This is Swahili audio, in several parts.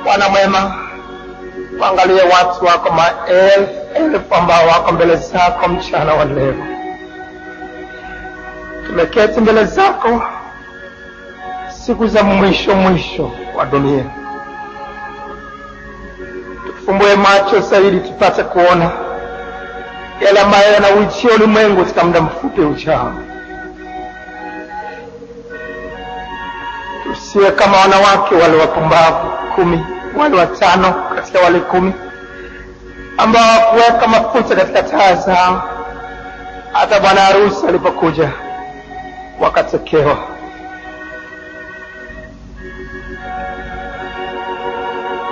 Bwana mwema, waangalie watu wako maelfu ambao wako mbele zako mchana wa leo. Tumeketi mbele zako siku za mwisho wa dunia. Tufumbue macho zaidi tupate kuona yale ambayo yanaujia ulimwengu katika muda mfupi ujao. Tusiwe kama wanawake wale wapumbavu 10, wale 5 katika wale 10 ambao hawakuweka mafuta katika taa zao hata bwana harusi alipokuja wakatekewa.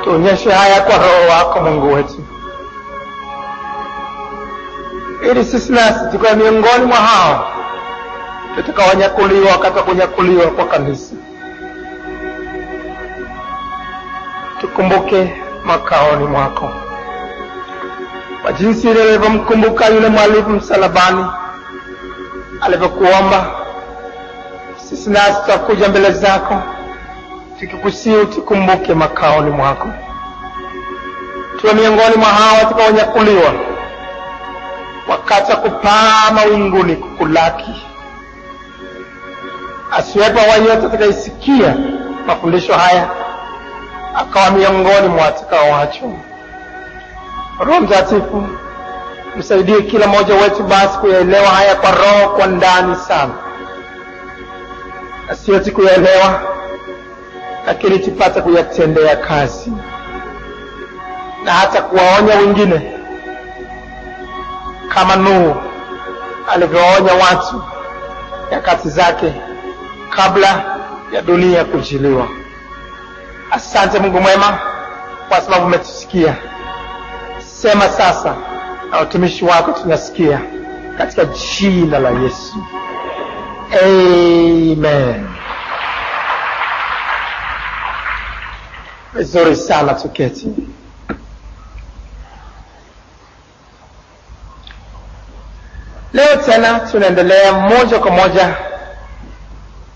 Tuonyeshe haya kwa Roho wako Mungu wetu, ili sisi nasi tukawe miongoni mwa hao tutakawanyakuliwa wakati wa kunyakuliwa kwa kanisa. Tukumbuke makaoni mwako kwa jinsi ile ulivyomkumbuka yule mwalimu msalabani alivyokuomba. Sisi nasi tutakuja mbele zako tukikusihi tukumbuke makaoni mwako, tuwe miongoni mwa hao tutakawanyakuliwa wakati wa kupaa mawinguni kukulaki. Asiwepo yeyote atakayesikia mafundisho haya akawa miongoni mwa watakaoachwa. Roho Mtakatifu, msaidie kila mmoja wetu basi kuyaelewa haya kwa roho kwa ndani sana, asiyote kuyaelewa lakini tupate kuyatendea kazi na hata kuwaonya wengine kama Nuhu alivyowaonya watu nyakati zake kabla ya dunia kujiliwa. Asante Mungu mwema kwa sababu umetusikia. Sema sasa na utumishi wako tunasikia, katika jina la Yesu. Amen. Vizuri sana, tuketi. Leo tena tunaendelea moja kwa moja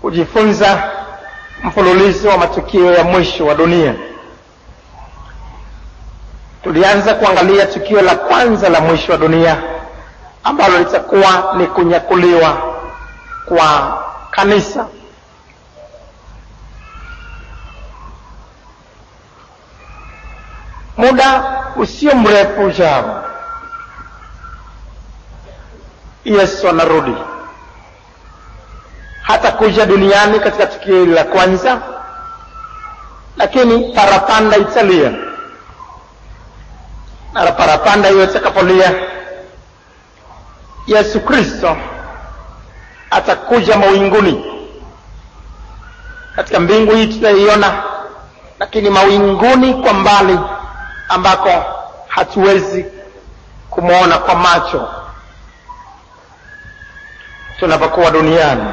kujifunza mfululizo wa matukio ya mwisho wa dunia. Tulianza kuangalia tukio la kwanza la mwisho wa dunia ambalo litakuwa ni kunyakuliwa kwa kanisa. Muda usio mrefu ujao Yesu anarudi. Hata kuja duniani katika tukio la kwanza, lakini parapanda italia. Na parapanda hiyo itakapolia, Yesu Kristo atakuja mawinguni. Katika mbingu hii tunaiona, lakini mawinguni kwa mbali ambako hatuwezi kumuona kwa macho tunapokuwa duniani.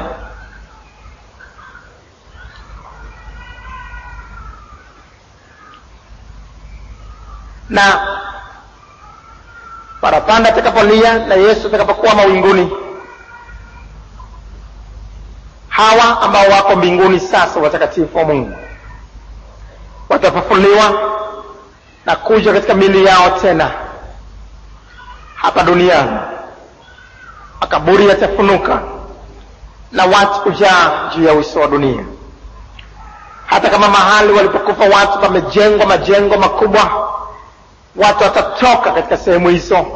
Na parapanda atakapolia na Yesu atakapokuwa mawinguni, hawa ambao wako mbinguni sasa, watakatifu wa Mungu, watafufuliwa na kuja katika miili yao tena hapa duniani. Makaburi yatafunuka na watu kujaa juu ya uso wa dunia. Hata kama mahali walipokufa watu pamejengwa majengo makubwa, watu watatoka katika sehemu hizo,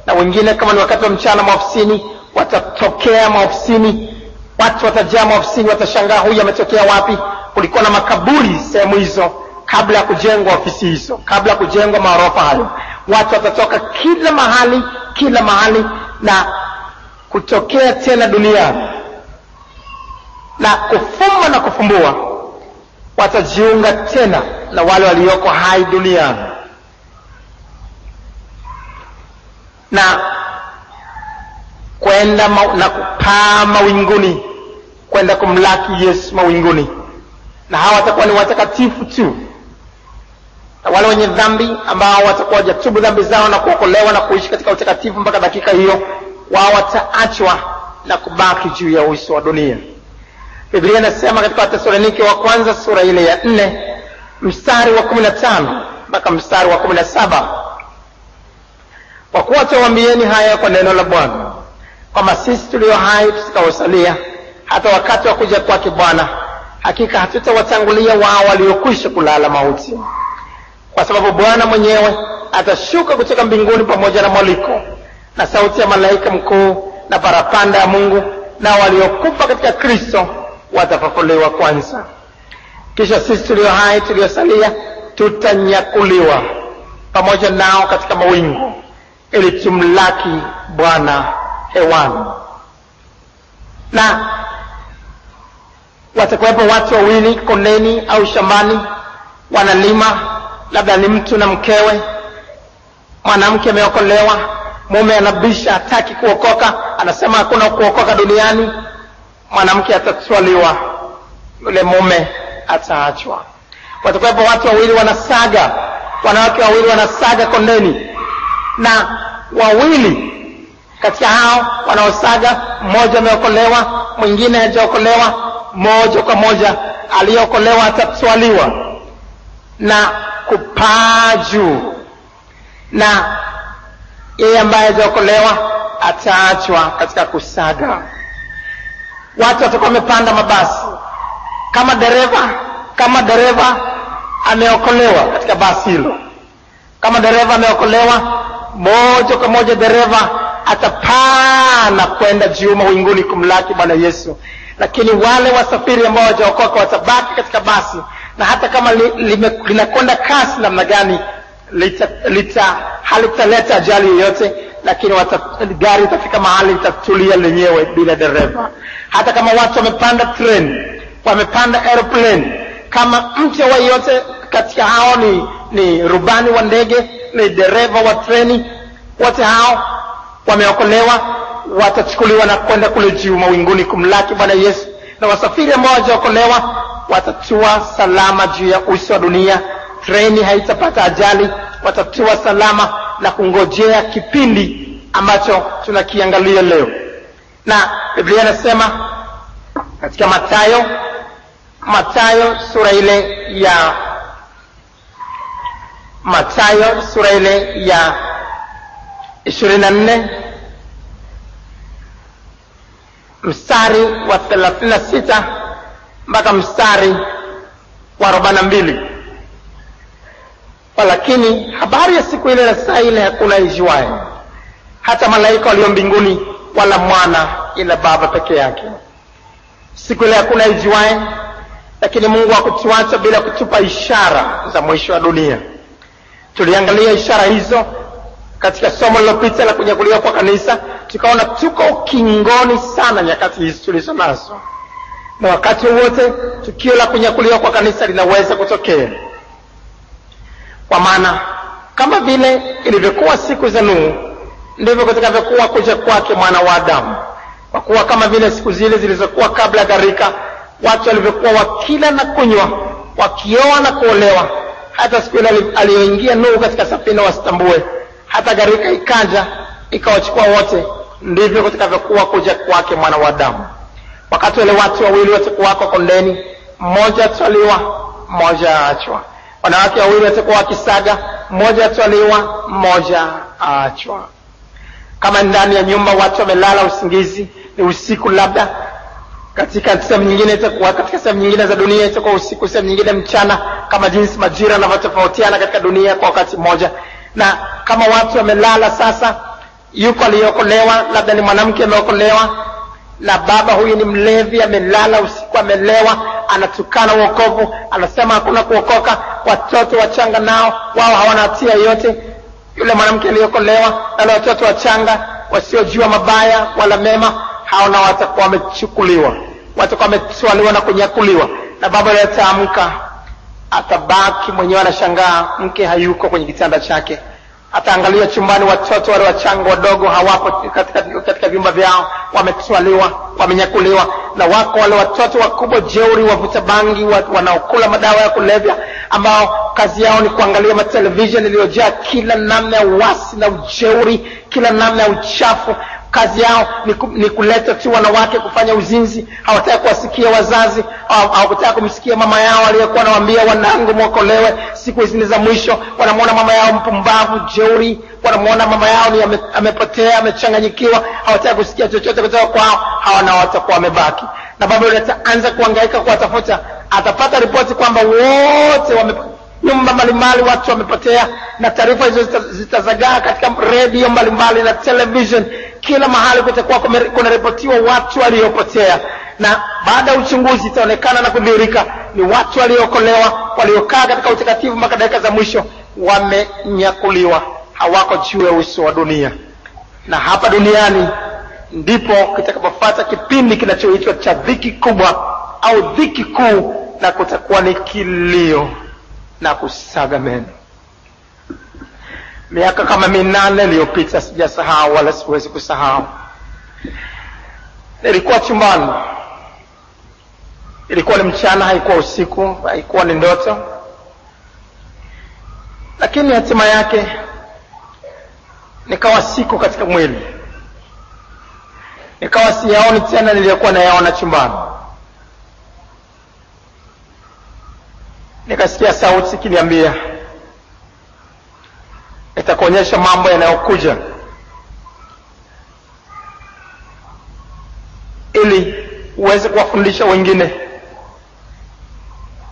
na wengine kama ni wakati wa mchana maofisini watatokea maofisini. Watu watajaa maofisini, watashangaa huyu ametokea wapi? Kulikuwa na makaburi sehemu hizo kabla ya kujengwa ofisi hizo, kabla ya kujengwa maorofa hayo. Watu watatoka kila mahali na kutokea tena duniani, na kufumba na kufumbua watajiunga tena na wale walioko hai duniani, na kwenda na kupaa mawinguni kwenda kumlaki Yesu mawinguni. Na hawa watakuwa ni watakatifu tu, na wale wenye dhambi ambao watakuwa hawajatubu dhambi zao na kuokolewa na kuishi katika utakatifu mpaka dakika hiyo, wao wataachwa na kubaki juu ya uso wa dunia. Biblia inasema katika Wathesalonike wa kwanza sura ile ya 4 mstari wa 15 mpaka mstari wa 17. Kwa kuwa tuwaambieni haya kwa neno la Bwana, kwamba sisi tulio hai tutakaosalia hata wakati wa kuja kwake Bwana, hakika hatutawatangulia wao waliokwisha kulala mauti. Kwa sababu Bwana mwenyewe atashuka kutoka mbinguni pamoja na mwaliko na sauti ya malaika mkuu na parapanda ya Mungu, na waliokufa katika Kristo watafufuliwa kwanza. Kisha sisi tulio hai tuliosalia tutanyakuliwa pamoja nao katika mawingu, ili tumlaki Bwana hewani. Na watakuwepo watu wawili kondeni au shambani, wanalima, labda ni mtu na mkewe. Mwanamke ameokolewa, mume anabisha, hataki kuokoka, anasema hakuna kuokoka duniani. Mwanamke atatwaliwa, yule mume ataachwa. Watakuwepo watu wawili wanasaga, wanawake wawili wanasaga kondeni, na wawili katika hao wanaosaga, mmoja ameokolewa, mwingine hajaokolewa. Moja kwa moja aliyeokolewa atatwaliwa na kupaa juu, na yeye ambaye hajaokolewa ataachwa katika kusaga. Watu watakuwa wamepanda mabasi. Kama dereva ameokolewa katika basi hilo, kama dereva ameokolewa, moja kwa moja dereva atapaa na kwenda juu mawinguni kumlaki Bwana Yesu. Lakini wale wasafiri ambao hawajaokoka watabaki katika basi, na hata kama linakwenda kasi namna gani, halitaleta ajali yoyote, lakini gari itafika mahali litatulia lenyewe bila dereva. Hata kama watu wamepanda train, wamepanda airplane, kama mtu yeyote katika hao ni rubani wa ndege, ni dereva wa treni, wote hao wameokolewa, watachukuliwa na kwenda kule juu mawinguni kumlaki Bwana Yesu. Na wasafiri ambao hawajaokolewa watatua salama juu ya uso wa dunia. Treni haitapata ajali, watatua salama na kungojea kipindi ambacho tunakiangalia leo. Na Biblia inasema katika Mathayo sura ile ya 24 mstari wa 36 mpaka mstari wa 42. Walakini habari ya siku ile na saa ile hakuna ijuaye, hata malaika walio mbinguni, wala mwana, ila Baba peke yake. Siku ile hakuna ijuaye, lakini Mungu hakutuacha bila kutupa ishara za mwisho wa dunia. Tuliangalia ishara hizo katika somo lililopita la kunyakuliwa kwa kanisa, tukaona tuko ukingoni sana nyakati hizi tulizo nazo, na wakati wote tukio la kunyakuliwa kwa kanisa linaweza kutokea. Kwa maana kama vile ilivyokuwa siku za Nuhu, ndivyo kutakavyokuwa kuja kwake Mwana wa Adamu. Kwa kuwa kama vile siku zile zilizokuwa kabla ya gharika, watu walivyokuwa wakila na kunywa, wakioa na kuolewa, hata siku ile aliyoingia Nuhu katika safina wasitambue, hata gharika ikaja ikawachukua wote, ndivyo kutakavyokuwa kuja kwake Mwana wa Adamu. Wakati wale watu wawili watakuwa kondeni, mmoja atwaliwa, mmoja aachwa. Wanawake wawili watakuwa wakisaga, mmoja atwaliwa, mmoja aachwa. Kama ndani ya nyumba watu wamelala usingizi, ni usiku labda, katika sehemu nyingine itakuwa, katika sehemu nyingine za dunia itakuwa usiku, sehemu nyingine mchana, kama jinsi majira yanavyotofautiana katika dunia kwa wakati mmoja. Na kama watu wamelala sasa, yuko aliyeokolewa, labda ni mwanamke ameokolewa, na baba huyu ni mlevi, amelala usiku, amelewa, anatukana wokovu, anasema hakuna kuokoka, watoto wachanga nao wao hawana hatia yote. Yule mwanamke aliyeokolewa na watoto wachanga wasiojua mabaya wala mema, hao nao watakuwa wamechukuliwa, watakuwa wametwaliwa na kunyakuliwa. Na baba ataamka, atabaki mwenyewe anashangaa, mke hayuko kwenye kitanda chake. Ataangalia chumbani, watoto wale wachanga wadogo hawapo katika vyumba vyao, wametwaliwa, wamenyakuliwa. Na wako wale watoto wakubwa jeuri, wavuta bangi, wanaokula madawa ya kulevya, ambao kazi yao ni kuangalia television iliyojaa kila namna ya uasi na ujeuri, kila namna ya uchafu. kazi yao ni kuleta tu wanawake kufanya uzinzi. Hawataka kuwasikia wazazi, hawataka kumsikia mama yao aliyekuwa anawaambia wanangu mwokolewe siku hizi za mwisho. Wanamwona mama yao mpumbavu, jeuri, wanamwona mama yao ni amepotea, amechanganyikiwa. Hawataka kusikia chochote kutoka kwao. Hawana watakuwa wamebaki, na Babeli ataanza kuhangaika kuwatafuta. Atapata ripoti kwamba wote nyumba mbalimbali watu wamepotea, na taarifa hizo zitazagaa katika radio mbalimbali na television. Kila mahali kutakuwa kuna ripotiwa watu waliopotea, na baada ya uchunguzi itaonekana na kudhihirika ni watu waliokolewa, waliokaa katika utakatifu mpaka dakika za mwisho, wamenyakuliwa, hawako juu ya uso wa dunia. Na hapa duniani ndipo kitakapofuata kipindi kinachoitwa cha dhiki kubwa au dhiki kuu, na kutakuwa ni kilio na kusaga meno. Miaka kama 8 iliyopita, sijasahau wala siwezi kusahau, nilikuwa chumbani. Ilikuwa ni mchana, haikuwa usiku, haikuwa ni ndoto, lakini hatima yake nikawa siko katika mwili, nikawa siyaoni tena niliyokuwa nayaona chumbani. Nikasikia sauti ikiniambia, nitakuonyesha mambo yanayokuja ili uweze kuwafundisha wengine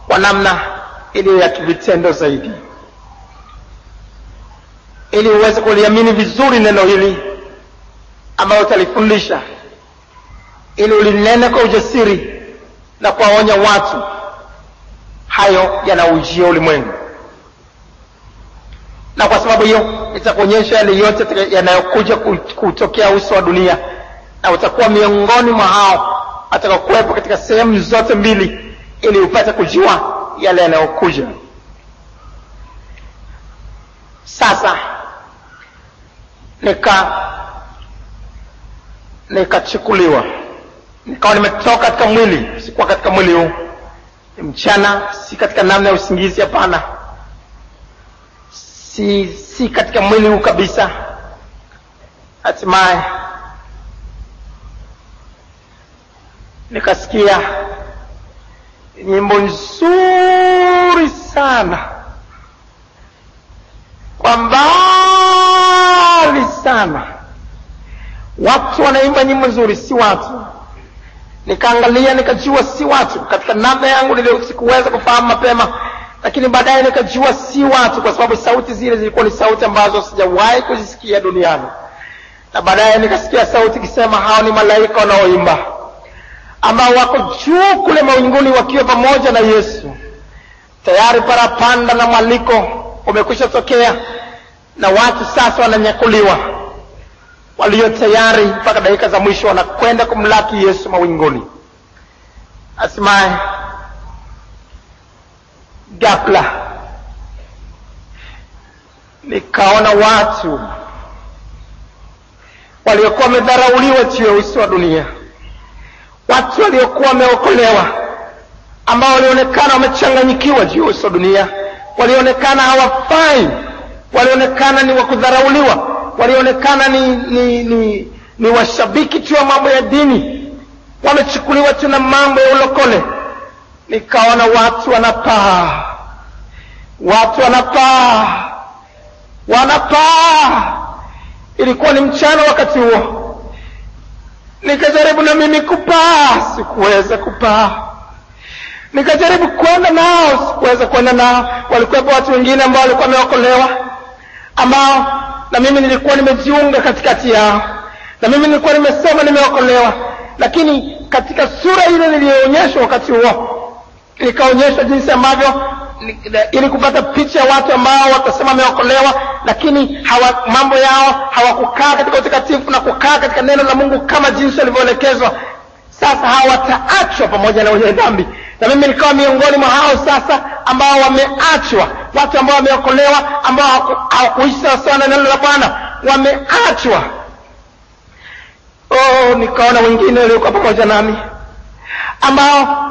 kwa namna ili ya kivitendo zaidi, ili uweze kuliamini vizuri neno hili ambalo utalifundisha, ili ulinene kwa ujasiri na kuwaonya watu hayo yanaujia ulimwengu. Na kwa sababu hiyo nitakuonyesha yale yote yanayokuja kutokea uso wa dunia, na utakuwa miongoni mwa hao atakaokuwepo katika sehemu zote mbili, ili upate kujua yale yanayokuja. Sasa nikachukuliwa, nikawa nimetoka katika mwili. Sikuwa katika mwili huu, ni mchana, si katika namna ya usingizi, hapana, si katika mwili huu kabisa. Hatimaye nikasikia nyimbo nzuri sana kwa mbali sana. Watu wanaimba nyimbo nzuri, si watu. Nikaangalia nikajua si watu. Katika namna yangu sikuweza kufahamu mapema, lakini baadaye nikajua si watu, kwa sababu sauti zile zilikuwa ni sauti ambazo sijawahi kuzisikia duniani. Na baadaye nikasikia sauti ikisema hao ni malaika wanaoimba, ambao wako juu kule mawinguni wakiwa pamoja na Yesu. Tayari parapanda na mwaliko umekwisha tokea, na watu sasa wananyakuliwa, walio tayari mpaka dakika za mwisho wanakwenda kumlaki Yesu mawinguni. Hatimaye ghafla nikaona watu waliokuwa wamedharauliwa juu ya uso wa dunia, watu waliokuwa wameokolewa, ambao walionekana wamechanganyikiwa juu ya uso wa dunia, walionekana hawafai, walionekana ni wakudharauliwa, walionekana ni washabiki tu wa mambo ya dini, wamechukuliwa tu na mambo ya ulokole. Nikaona watu wanapaa, wanapaa. Ilikuwa ni mchana wakati huo. Nikajaribu na mimi kupaa, sikuweza kupaa. Nikajaribu kwenda nao, sikuweza kwenda nao. Walikuwa watu wengine ambao walikuwa wameokolewa, ambao na mimi nilikuwa nimejiunga katikati yao, na mimi nilikuwa nimesema nimeokolewa. Lakini katika sura ile niliyoonyeshwa wakati huo, nikaonyeshwa jinsi ambavyo ili kupata picha ya watu ambao watasema wameokolewa, lakini mambo yao hawakukaa katika utakatifu na kukaa katika neno la Mungu kama jinsi walivyoelekezwa. Sasa hawataachwa pamoja na wenye dhambi, na mimi nikawa miongoni mwa hao sasa ambao wameachwa, watu ambao wameokolewa, ambao hawakuishi sawa na neno la Bwana, wameachwa. Nikaona wengine waliokuwa pamoja nami ambao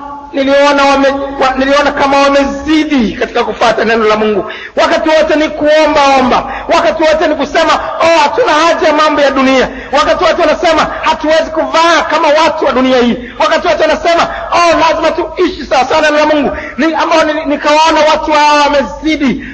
niliona kama wamezidi bidii katika kufuata neno la Mungu. Wakati wote ni kuomba, wakati wote ni kusema hatuna haja ya mambo ya dunia. Wakati wote wanasema hatuwezi kuvaa kama watu wa dunia hii. Wakati wote wanasema lazima tuishi sawa sawa na neno la Mungu. Ambao nikawaona watu hao wamezidi.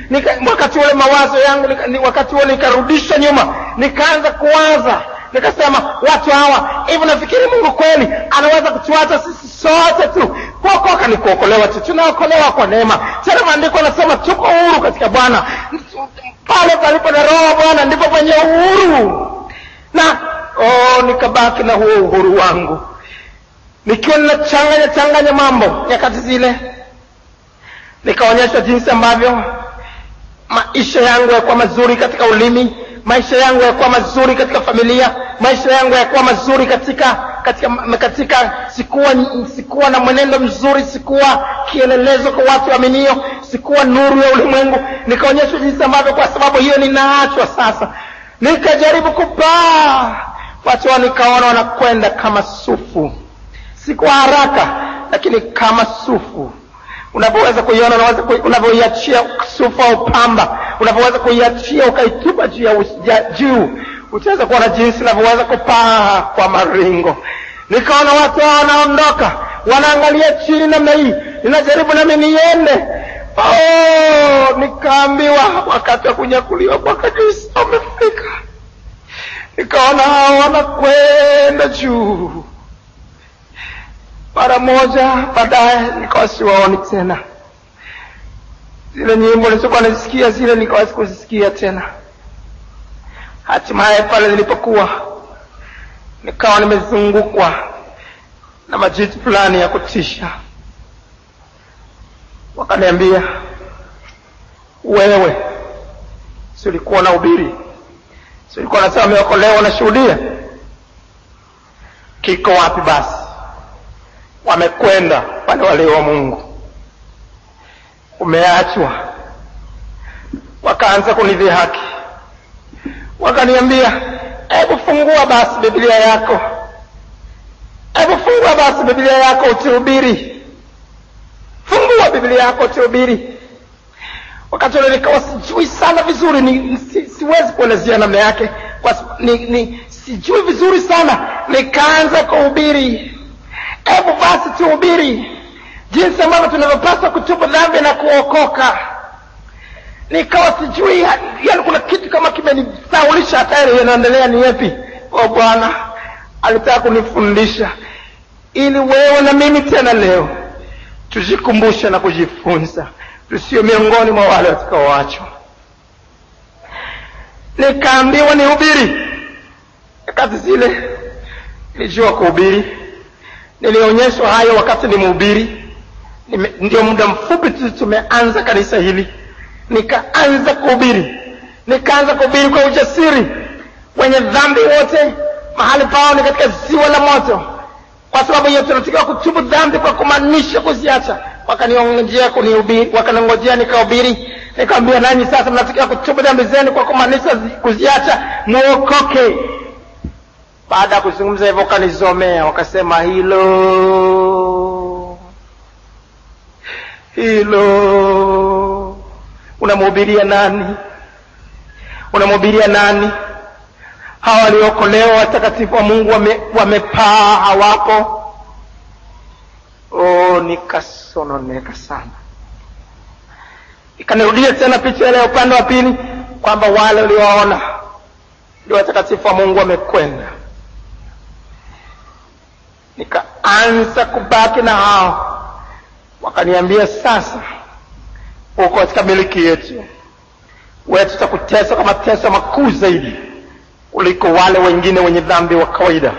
Wakati ule mawazo yangu wakati ule nikarudisha nyuma, nikaanza kuwaza, nikasema watu hawa hivi, nafikiri Mungu kweli anaweza kutuacha sisi sote tu? Kuokoka ni kuokolewa tu, tunaokolewa kwa neema. Tena maandiko yanasema tuko huru katika Bwana. Pale palipo na roho Bwana ndipo penye uhuru. Na nikabaki na huo uhuru wangu, nikiwa ninachanganya mambo nyakati zile. Nikaonyeshwa jinsi ambavyo maisha yangu yalikuwa mazuri katika ulimi, maisha yangu yalikuwa mazuri katika familia, maisha yangu yalikuwa mazuri katika sikuwa na mwenendo mzuri, sikuwa kielelezo kwa watu waaminio, sikuwa nuru ya ulimwengu. Nikaonyeshwa jinsi ambavyo kwa sababu hiyo ninaachwa sasa. Nikajaribu kupaa, watu nikaona wanakwenda kama sufu, si kwa haraka lakini kama sufu. Unapoweza kuiona, unavyoiachia sufu au pamba, unapoweza kuiachia ukaitupa juu, utaweza kuona jinsi unavyoweza kupaa kwa maringo. Nikaona watu wanaondoka, wanaangalia chini namna hii, ninajaribu nami niende. Nikaambiwa wakati wa kunyakuliwa kwa kanisa umefika. Nikaona hao wanakwenda juu. Mara moja baadaye nikawa siwaoni tena. Zile nyimbo nilizokuwa nasikia zile nikawa sikuzisikia tena. Hatimaye pale nilipokuwa, nikawa nimezungukwa na majitu fulani ya kutisha. Wakaniambia, wewe si ulikuwa na ubiri, si ulikuwa unasema umeokolewa, unashuhudia? Kiko wapi basi? Wamekwenda wale wale wa Mungu, umeachwa. Wakaanza kunidhihaki, wakaniambia, hebu fungua basi Biblia yako, hebu fungua basi Biblia yako utihubiri, fungua Biblia yako utihubiri. Wakati ule nikawa sijui sana vizuri, siwezi kuelezea namna yake, kwa sijui vizuri sana. Nikaanza kuhubiri, hebu basi tuhubiri jinsi ambavyo tunavyopaswa kutubu dhambi na kuokoka. Nikawa sijui, yani kuna kitu kama kimenisaulisha hata ile inaendelea ni yapi. Bwana alitaka kunifundisha ili wewe na mimi tena leo tujikumbushe na kujifunza, tusio miongoni mwa wale watakaoachwa. Nikaambiwa nihubiri. Wakati zile nilijua kuhubiri, nilionyeshwa hayo wakati ni mhubiri. Ndio muda mfupi tu tumeanza kanisa hili, nikaanza kuhubiri kwa ujasiri. Wenye dhambi wote mahali pao ni katika ziwa la moto. Kwa sababu hiyo tunatakiwa kutubu dhambi kwa kumaanisha kuziacha. Wakaniongojea kunihubiri, wakaningojea nikahubiri. Nikamwambia, nanyi sasa mnatakiwa kutubu dhambi zenu kwa kumaanisha kuziacha, muokoke. Baada ya kuzungumza hivyo wakanizomea, wakasema hilo unamhubiria nani? Unamhubiria nani? Hawa waliokolewa watakatifu wa Mungu wamepaa, hawapo. Nikasononeka sana. Ikanirudia tena picha ile upande wa pili, kwamba wale waliowaona ndio watakatifu wa Mungu wamekwenda. Nikaanza kubaki na hao. Wakaniambia, sasa uko katika miliki yetu, wewe tutakutesa kwa mateso makuu zaidi kuliko wale wengine wenye dhambi wa kawaida,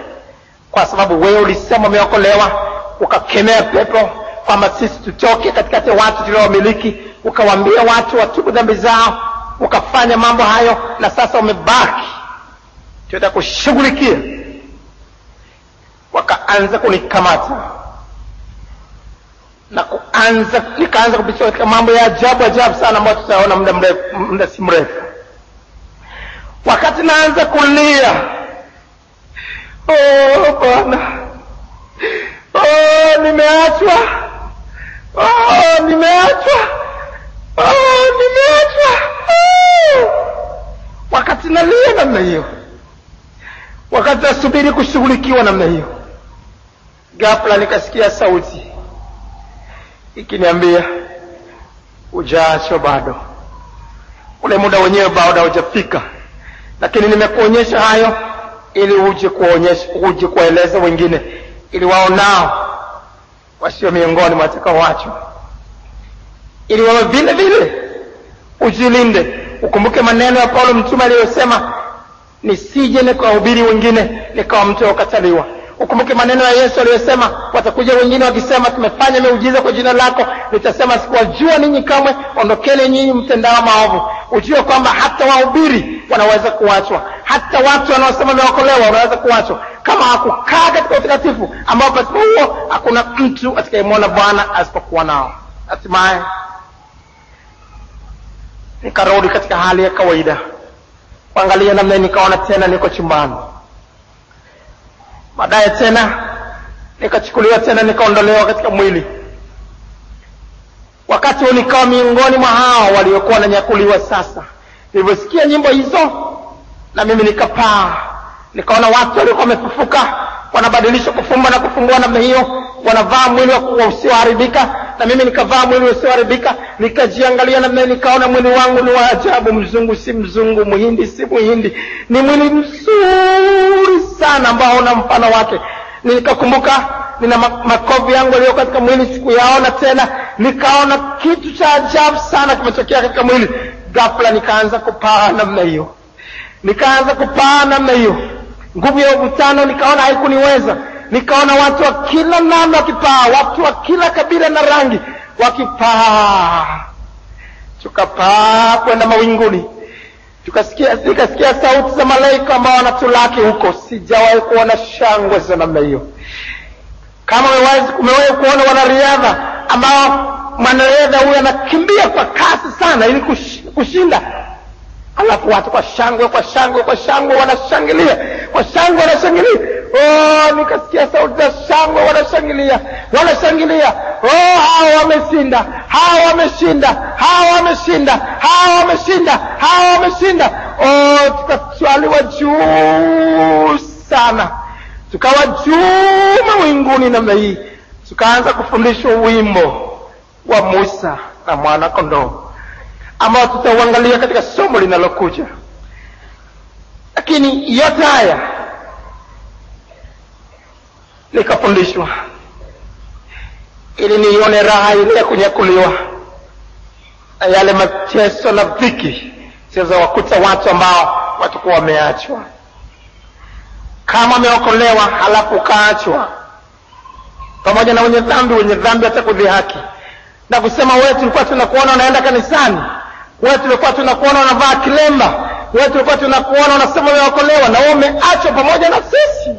kwa sababu wewe ulisema umeokolewa, ukakemea pepo kwamba sisi tutoke katikati ya watu tuliowamiliki, ukawaambia watu watubu dhambi zao, ukafanya mambo hayo, na sasa umebaki tutakushughulikia. Wakaanza kunikamata na nikaanza kupitia katika mambo ya ajabu sana ambayo tutaona muda si mrefu. Wakati naanza kulia, Bwana, nimeachwa, wakati nalia namna hiyo, wakati nasubiri kushughulikiwa namna hiyo, ghafla nikasikia sauti ikiniambia, hujaachwa bado, ule muda wenyewe bado haujafika, lakini nimekuonyesha hayo ili uje kueleza wengine, ili wao nao wasio miongoni mwa watakaoachwa, ili wao vile vile ujilinde. Ukumbuke maneno ya Paulo mtume aliyosema, nisije nikawahubiri wengine nikawa mtu wa kukataliwa. Ukumbuke maneno ya Yesu aliyosema, watakuja wengine wakisema, tumefanya miujiza kwa jina lako, nitasema sikuwajua ninyi kamwe, ondokeni nyinyi mtendao maovu. Ujue kwamba hata wahubiri wanaweza kuachwa, hata watu wanaosema wameokolewa wanaweza kuachwa, kama hakukaa katika utakatifu ambao pasipo huo hakuna mtu atakayemwona Bwana asipokuwa nao. Hatimaye nikarudi katika hali ya kawaida, kuangalia namna, nikaona tena niko chumbani. Baadaye tena nikachukuliwa tena, nikaondolewa katika mwili. Wakati huo nikawa miongoni mwa hao waliokuwa wananyakuliwa. Sasa niliposikia nyimbo hizo, na mimi nikapaa, nikaona watu waliokuwa wamefufuka wanabadilisha kufumba na kufumbua namna hiyo, wanavaa mwili usioharibika, na mimi nikavaa mwili usioharibika. Nikajiangalia namna, nikaona mwili wangu ni wa ajabu, mzungu si mzungu, muhindi si muhindi, ni mwili mzuri sana ambao una mfano wake. Nikakumbuka nina makovu yangu yaliyo katika mwili, sikuyaona tena. Nikaona kitu cha ajabu sana kimetokea katika mwili. Ghafla nikaanza kupaa namna hiyo, nguvu ya uvutano nikaona haikuniweza. Nikaona watu wa kila namna wakipaa, watu wa kila kabila na rangi wakipaa. Tukapaa kwenda mawinguni, nikasikia sauti za malaika ambao wanatulaki huko. Sijawahi kuona shangwe za namna hiyo. Kama umewahi kuona wanariadha ambao mwanariadha huyu anakimbia kwa kasi sana ili kushinda, alafu watu kwa shangwe wanashangilia, nikasikia sauti za shangwe, wanashangilia. Hao wameshinda. Tukaswaliwa juu sana, tukawa juu mawinguni namna hii. Tukaanza kufundishwa wimbo wa Musa na mwana kondoo ambao tutauangalia katika somo linalokuja. Lakini yote haya nikafundishwa ili nione raha ile ya kunyakuliwa, na yale mateso na dhiki zinazowakuta watu ambao watakuwa wameachwa. Kama wameokolewa halafu ukaachwa, pamoja na wenye dhambi watakudhihaki na kusema, wewe tulikuwa tunakuona unaenda kanisani, wewe tulikuwa tunakuona unavaa kilemba, wewe tulikuwa tunakuona unasema umeokolewa, na wewe umeachwa pamoja na sisi.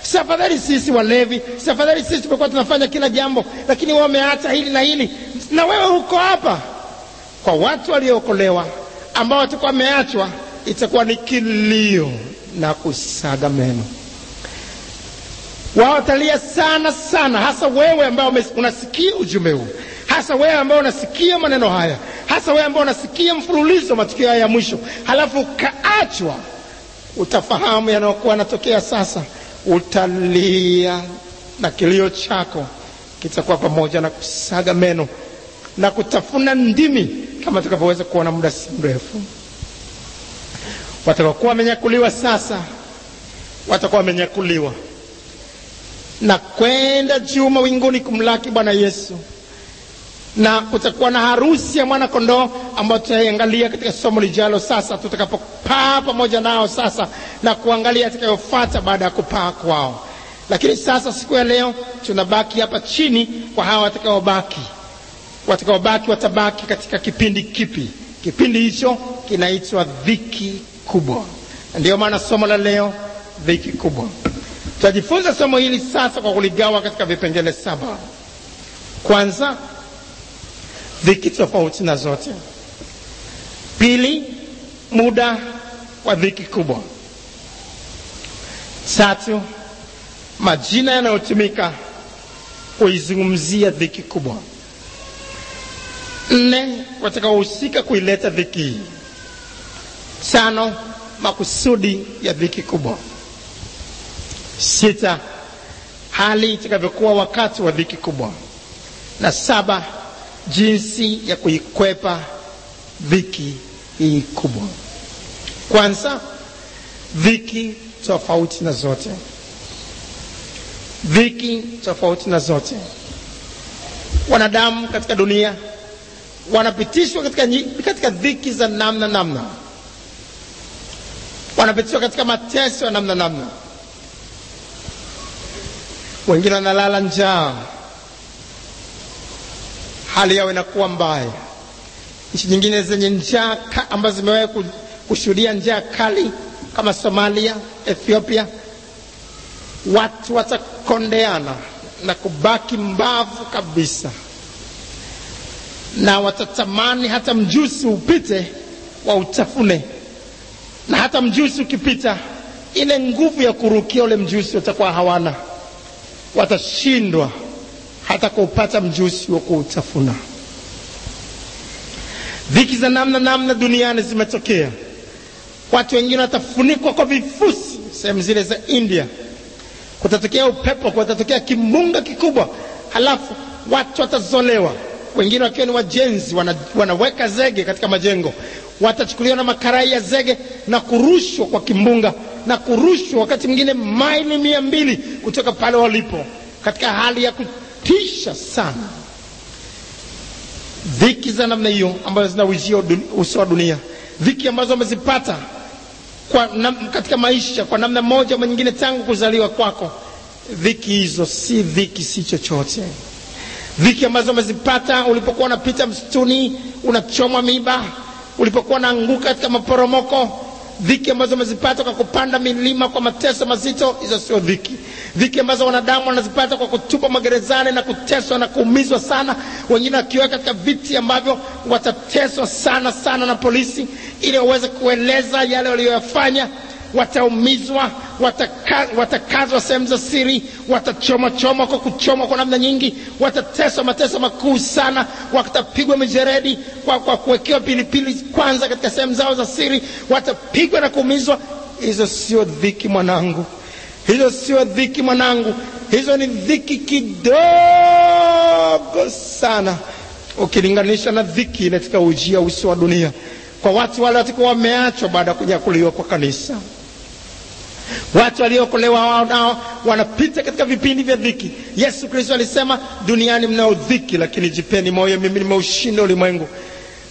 Safadhali sisi walevi, safadhali sisi tulikuwa tunafanya kila jambo, lakini wewe umeacha hili na hili, na wewe uko hapa. Kwa watu waliookolewa ambao watakuwa wameachwa, itakuwa ni kilio na kusaga meno. Wao watalia sana, hasa wewe ambao unasikia ujumbe huu, hasa wewe ambao unasikia maneno haya, hasa wewe ambao unasikia mfululizo matukio haya ya mwisho, halafu kaachwa. Utafahamu yanayokuwa yanatokea sasa. Utalia na kilio chako kitakuwa pamoja na kusaga meno na kutafuna ndimi, kama tutakavyoweza kuona muda si mrefu. Watakuwa wamenyakuliwa sasa, watakuwa wamenyakuliwa na kwenda juu mawinguni kumlaki Bwana Yesu, na kutakuwa na harusi ya mwana kondoo ambayo tutaiangalia katika somo lijalo. Sasa tutakapopaa pamoja nao sasa na kuangalia atakayofuata baada ya kupaa kwao. Lakini sasa siku ya leo tunabaki hapa chini kwa hawa watakaobaki. Watabaki katika kipindi kipi? Kipindi hicho kinaitwa dhiki kubwa. Ndio maana somo la leo, dhiki kubwa. Tutajifunza somo hili sasa kwa kuligawa katika vipengele 7. Kwanza, dhiki tofauti na zote. Pili, muda wa dhiki kubwa. 3, majina yanayotumika kuizungumzia dhiki kubwa. 4, watakaohusika kuileta dhiki. 5, makusudi ya dhiki kubwa. 6, hali itakavyokuwa wakati wa dhiki kubwa. Na 7, jinsi ya kuikwepa dhiki hii kubwa. Kwanza, dhiki tofauti na zote. Dhiki tofauti na zote. Wanadamu katika dunia wanapitishwa katika dhiki za namna. Wanapitishwa katika mateso ya namna. Wengine wanalala njaa, hali yao inakuwa mbaya. Nchi nyingine zenye njaa ambazo zimewahi kushuhudia njaa kali kama Somalia, Ethiopia, watu watakondeana na kubaki mbavu kabisa, na watatamani hata mjusi upite wa utafune, na hata mjusi ukipita ile nguvu ya kurukia ule mjusi watakuwa hawana. Watashindwa hata kupata mjusi wa kuutafuna. Dhiki za namna duniani zimetokea. Watu wengine watafunikwa kwa vifusi. Sehemu zile za India kutatokea upepo, kutatokea kimbunga kikubwa, halafu watu watazolewa. Wengine wakiwa ni wajenzi, wanaweka zege katika majengo, watachukuliwa na makarai ya zege na kurushwa kwa kimbunga, na kurushwa wakati mwingine maili 200 kutoka pale walipo, katika hali ya kutisha sana. Dhiki za namna hiyo ambazo zinaujia uso wa dunia, dhiki ambazo wamezipata katika maisha kwa namna moja ama nyingine tangu kuzaliwa kwako, dhiki hizo si dhiki si chochote. Dhiki ambazo wamezipata ulipokuwa unapita msituni unachomwa miba, ulipokuwa unaanguka katika maporomoko, dhiki ambazo wamezipata kwa kupanda milima kwa mateso mazito, hizo sio dhiki. Dhiki ambazo wanadamu wanazipata kwa kutupa magerezani na kuteswa na kuumizwa sana, wengine wakiwa katika viti ambavyo watateswa sana na polisi ili waweze kueleza yale waliyofanya. Wataumizwa, watakazwa sehemu za siri, watachomwa kwa kuchomwa kwa namna nyingi, watateswa mateso makuu sana, watapigwa mijeredi kwa kuwekewa pilipili kwanza katika sehemu zao za siri, watapigwa na kuumizwa. Hizo sio dhiki mwanangu. Hizo sio dhiki mwanangu. Hizo ni dhiki kidogo sana ukilinganisha na dhiki ile katika ujia uso wa dunia kwa watu wale watakuwa wameachwa baada ya kunyakuliwa kwa kanisa. Watu waliokolewa wao nao wanapita katika vipindi vya dhiki. Yesu Kristo alisema, duniani mnao dhiki, lakini jipeni moyo, mimi nimeushinda ulimwengu.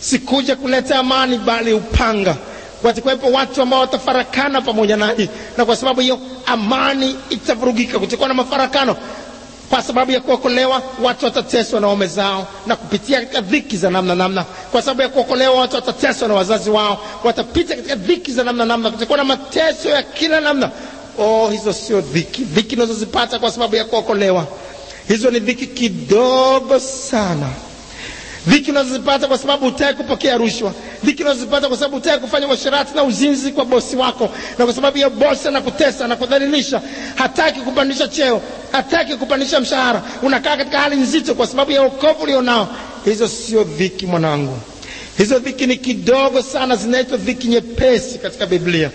Sikuja kuleta amani bali upanga. Watakuwepo watu ambao watafarakana pamoja naye, na kwa sababu hiyo amani itavurugika. Kutakuwa na mafarakano kwa sababu ya kuokolewa. Watu watateswa na waume zao na kupitia katika dhiki za namna. Kwa sababu ya kuokolewa watu watateswa na wazazi wao, watapita katika dhiki za namna. Kutakuwa na mateso ya kila namna. Hizo sio dhiki. Dhiki unazozipata kwa sababu ya kuokolewa, hizo ni dhiki kidogo sana. Dhiki unazozipata kwa sababu hutaki kupokea rushwa, dhiki unazozipata kwa sababu hutaki kufanya uasherati na uzinzi kwa bosi wako, na kwa sababu ya bosi anakutesa na kudhalilisha, hataki kupandisha cheo, hataki kupandisha mshahara, unakaa katika hali nzito kwa sababu ya wokovu ulionao. Hizo sio dhiki mwanangu. Hizo dhiki ni kidogo sana, zinaitwa dhiki nyepesi katika Biblia.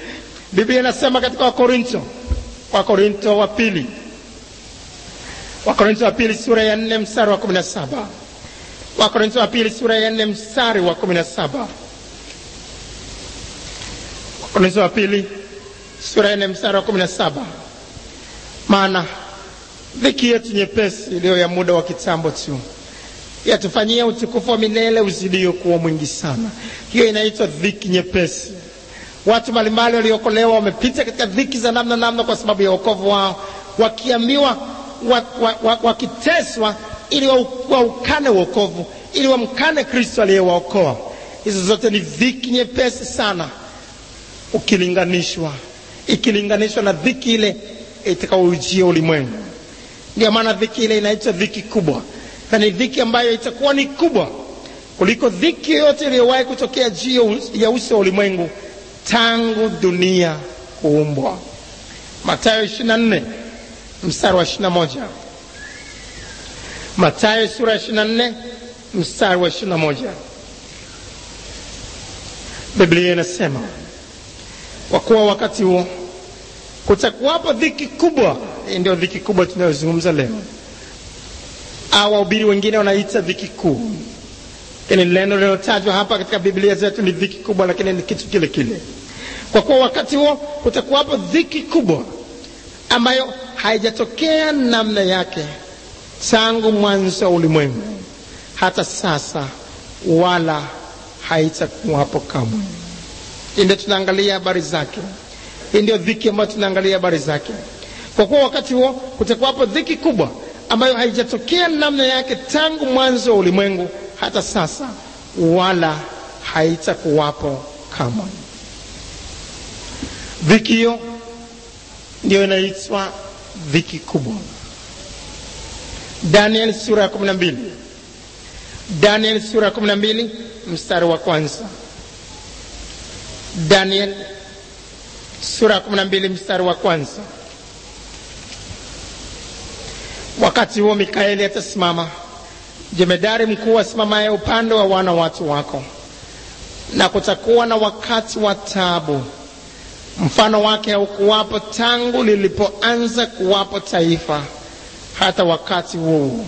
Biblia inasema katika Wakorintho wa pili sura ya 4 mstari wa 17. Wakorintho wa pili sura ya 4 mstari wa 17. Wakorintho wa pili sura ya 4 mstari wa 17. Maana dhiki yetu nyepesi iliyo ya muda wa kitambo tu yatufanyia utukufu wa milele uzidio kuwa mwingi sana. Hiyo inaitwa dhiki nyepesi. Watu mbalimbali waliokolewa wamepita katika dhiki za namna kwa sababu ya wokovu wao, wakiambiwa wakiteswa ili waukane wokovu, ili wamkane Kristo aliyewaokoa. Hizo zote ni dhiki nyepesi sana ikilinganishwa na dhiki ile itakayoujia ulimwengu. Ndio maana dhiki ile inaitwa dhiki kubwa, na ni dhiki ambayo itakuwa ni kubwa kuliko dhiki yote iliyowahi kutokea juu ya uso wa ulimwengu tangu dunia kuumbwa. Mathayo 24 mstari wa 21. Mathayo sura 24 mstari wa 21. Biblia inasema, Kwa kuwa wakati huo kutakuwapo dhiki kubwa. Hii ndio dhiki kubwa tunayozungumza leo. Wahubiri wengine wanaita dhiki kuu. Ni neno linalotajwa hapa katika Biblia zetu ni dhiki kubwa, lakini ni kitu kile kile. Kwa kuwa wakati huo kutakuwapo dhiki kubwa ambayo haijatokea namna yake tangu mwanzo wa ulimwengu hata sasa, wala haitakuwapo kamwe. Hii ndio tunaangalia habari zake. Hii ndio dhiki ambayo tunaangalia habari zake. Kwa kuwa wakati huo kutakuwapo dhiki kubwa ambayo haijatokea namna yake tangu mwanzo wa ulimwengu hata sasa, wala haitakuwapo kamwe. Dhiki hiyo ndio inaitwa dhiki kubwa. Daniel sura ya 12. Daniel sura ya 12 mstari wa kwanza. Daniel sura ya 12 mstari wa kwanza. Wakati huo Mikaeli atasimama, jemedari mkuu asimamaye upande wa wana watu wako, na kutakuwa na wakati wa taabu, mfano wake haukuwapo tangu lilipoanza kuwapo taifa hata wakati huu.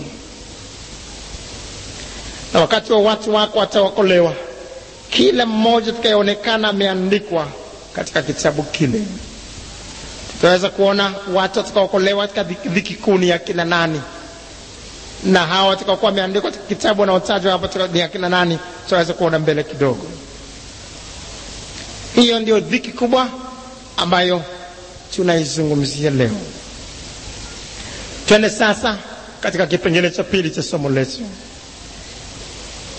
Na wakati wa watu wako wataokolewa, kila mmoja atakayeonekana ameandikwa katika kitabu kile. Tutaweza kuona watu watakaokolewa katika dhiki kuu ni akina nani, na hao watakaokuwa wameandikwa katika kitabu wanaotajwa hapa ni akina nani, tutaweza kuona mbele kidogo. Hiyo ndio dhiki kubwa ambayo tunaizungumzia leo. Twende sasa katika kipengele cha pili cha somo letu.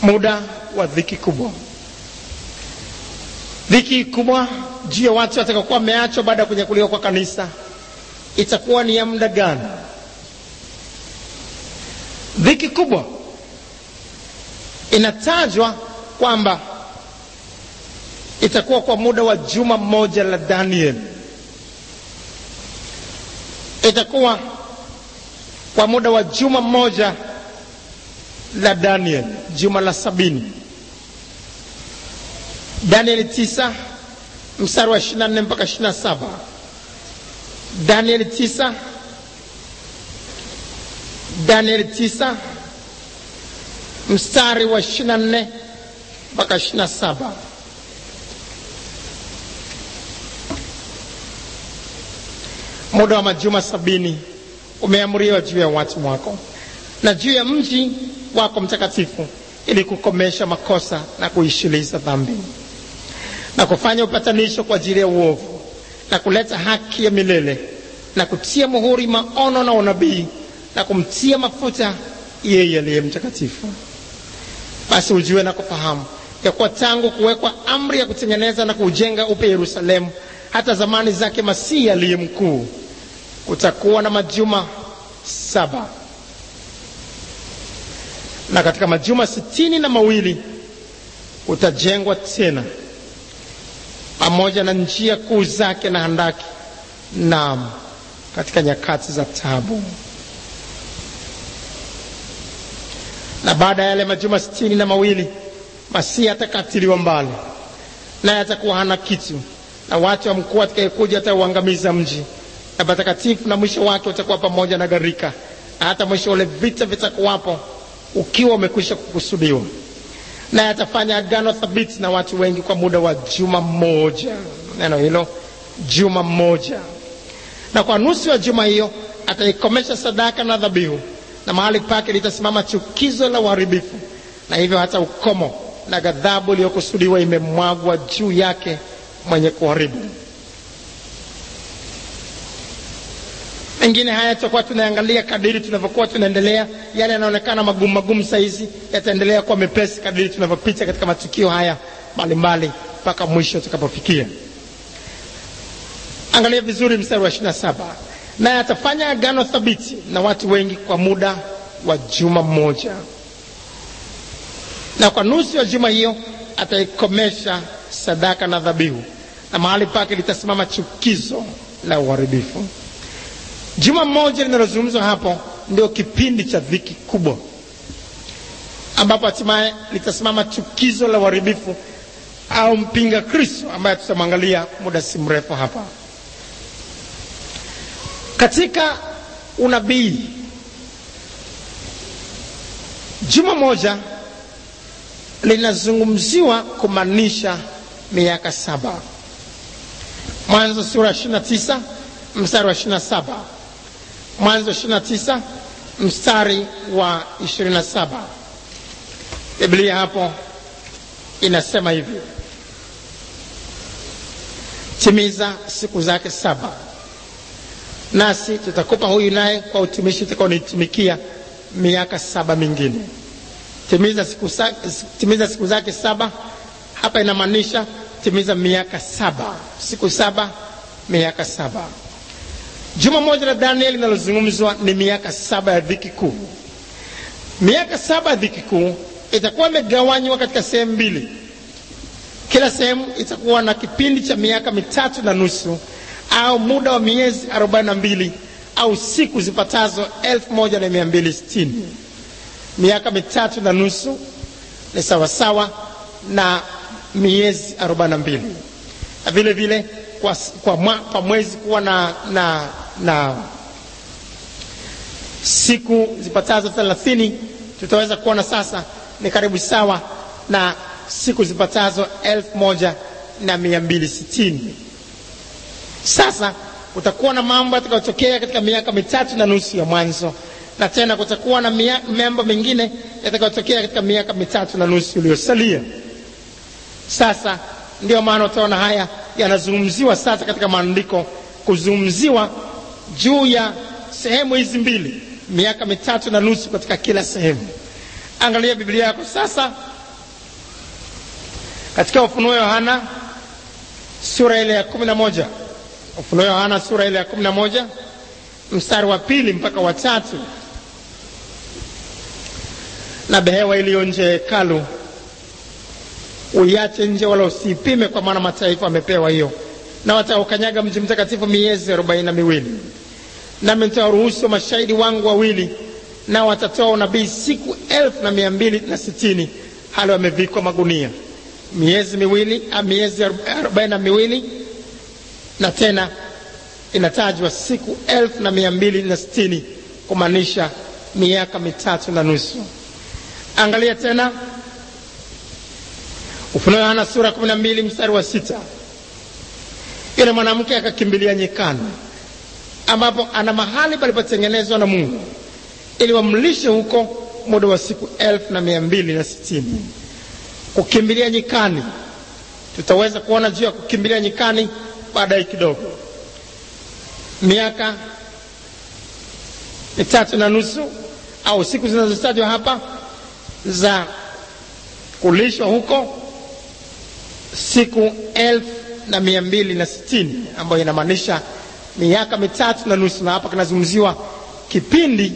Muda wa dhiki kubwa. Dhiki kubwa juu ya watu watakaokuwa wameachwa baada ya kunyakuliwa kwa kanisa itakuwa ni ya muda gani? Dhiki kubwa inatajwa kwamba itakuwa kwa muda wa juma moja la Daniel. Itakuwa kwa muda wa juma moja la Daniel, juma la 70. Daniel 9 mstari wa 24 mpaka 27. Daniel 9 mstari wa 24 mpaka 27. Muda wa majuma 70 umeamriwa juu ya watu wako na juu ya mji wako mtakatifu, ili kukomesha makosa na kuishiliza dhambi, na kufanya upatanisho kwa ajili ya uovu, na kuleta haki ya milele, na kutia muhuri maono na unabii, na kumtia mafuta yeye aliye mtakatifu. Basi ujue na kufahamu ya kuwa tangu kuwekwa amri ya kutengeneza na kujenga upya Yerusalemu hata zamani zake Masihi aliye mkuu, kutakuwa na majuma 7. Na katika majuma 62 utajengwa tena, pamoja na njia kuu zake na handaki, naam, katika nyakati za taabu. Na baada ya yale majuma 62 Masihi atakatiliwa mbali, naye atakuwa hana kitu, na watu wa mkuu atakayekuja atauangamiza mji na patakatifu, na mwisho wake utakuwa pamoja na gharika, na hata mwisho ule vita vitakuwapo ukiwa umekwisha kukusudiwa. Naye atafanya agano thabiti na watu wengi kwa muda wa juma moja. Neno hilo juma moja. Na kwa nusu ya juma hiyo ataikomesha sadaka na dhabihu, na mahali pake litasimama chukizo la uharibifu, na hivyo hata ukomo na ghadhabu iliyokusudiwa imemwagwa juu yake mwenye kuharibu. Mengine haya tutakuwa tunaangalia kadiri tunavyokuwa tunaendelea. Yale yanaonekana magumu saizi yataendelea kuwa mepesi kadiri tunavyopita katika matukio haya mbalimbali mpaka mwisho tutakapofikia. Angalia vizuri mstari wa 27. Naye atafanya agano thabiti na watu wengi kwa muda wa juma moja, na kwa nusu ya juma hiyo ataikomesha sadaka na dhabihu, na mahali pake litasimama chukizo la uharibifu. Juma moja linalozungumzwa hapo ndio kipindi cha dhiki kubwa, ambapo hatimaye litasimama chukizo la uharibifu au mpinga Kristo ambaye tutamwangalia muda si mrefu hapa. Katika unabii, juma moja linazungumziwa kumaanisha miaka 7. Mwanzo sura 29 mstari wa 27. Mwanzo 29 mstari wa 27. Biblia hapo inasema hivi: timiza siku zake 7, nasi tutakupa huyu naye kwa utumishi utakaonitumikia miaka 7 mingine. Timiza siku zake 7 hapa inamaanisha timiza miaka 7, siku 7, miaka 7. Juma moja la Danieli linalozungumzwa ni miaka 7 ya dhiki kuu. Miaka 7 ya dhiki kuu itakuwa imegawanywa katika sehemu 2. Kila sehemu itakuwa na kipindi cha miaka 3.5 au muda wa miezi 42 au siku zipatazo 1260. Miaka 3.5 ni sawasawa na miezi 42. Na vile vile kwa mwezi kuwa na siku zipatazo 30, tutaweza kuona sasa ni karibu sawa na siku zipatazo 1260. Sasa utakuwa na mambo yatakayotokea katika miaka 3.5 ya mwanzo, na tena kutakuwa na mambo mengine yatakayotokea katika miaka 3.5 iliyosalia. Sasa ndio maana utaona haya yanazungumziwa sasa katika maandiko, kuzungumziwa juu ya sehemu hizi 2, miaka 3.5 katika kila sehemu. Angalia Biblia yako sasa katika Ufunuo Yohana sura ile ya 11. Ufunuo Yohana sura ile ya 11 mstari wa 2 mpaka wa 3. Na behewa iliyo nje hekalu uiache nje, wala usipime, kwa maana mataifa wamepewa hiyo, na wataukanyaga mji mtakatifu miezi 42. Nami nitawaruhusu mashahidi wangu 2, na watatoa unabii siku 1260 hali wamevikwa magunia. Miezi 42, na tena inatajwa siku 1260 kumaanisha miaka 3.5. Angalia tena Ufunuo Yohana sura 12 mstari wa 6. Yule mwanamke akakimbilia nyikani, ambapo ana mahali palipotengenezwa na Mungu, ili wamlishe huko muda wa siku 1260. Kukimbilia nyikani, tutaweza kuona juu ya kukimbilia nyikani baadaye kidogo. Miaka 3.5 au siku zinazotajwa hapa za kulishwa huko, siku 1260, ambayo inamaanisha miaka 3.5. Na hapa kinazungumziwa kipindi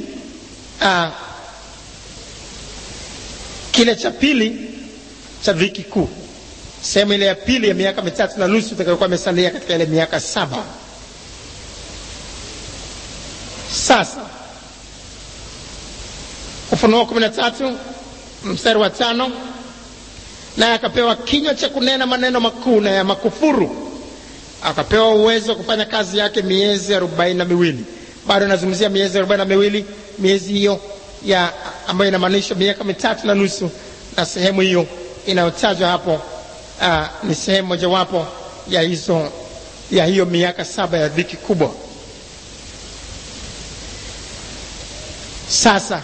kile cha pili cha dhiki kuu, sehemu ile ya pili ya miaka 3.5 itakayokuwa imesalia katika ile miaka 7. Sasa Ufunuo 13 mstari wa 5, naye akapewa kinywa cha kunena maneno makuu na ya makufuru, akapewa uwezo wa kufanya kazi yake miezi 42. Bado nazungumzia miezi 42, miezi hiyo ya ambayo inamaanisha miaka 3.5, na sehemu hiyo inayotajwa hapo ni sehemu mojawapo ya hiyo miaka 7 ya dhiki kubwa. Sasa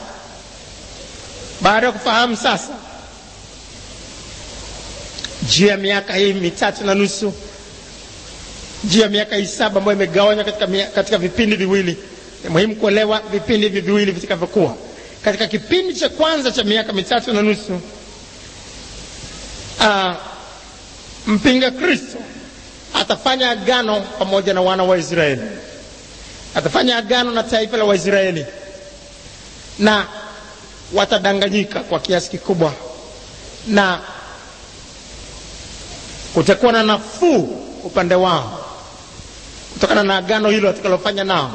baada ya kufahamu sasa juu ya miaka hii 3.5, juu ya miaka hii 7 ambayo imegawanywa katika vipindi viwili, ni muhimu kuelewa vipindi hivi viwili vitakavyokuwa. Katika kipindi cha kwanza cha miaka 3.5, mpinga Kristo atafanya agano pamoja na wana wa Israeli. Atafanya agano na taifa la Waisraeli, na watadanganyika kwa kiasi kikubwa, na kutakuwa na nafuu upande wao kutokana na agano hilo atakalofanya nao.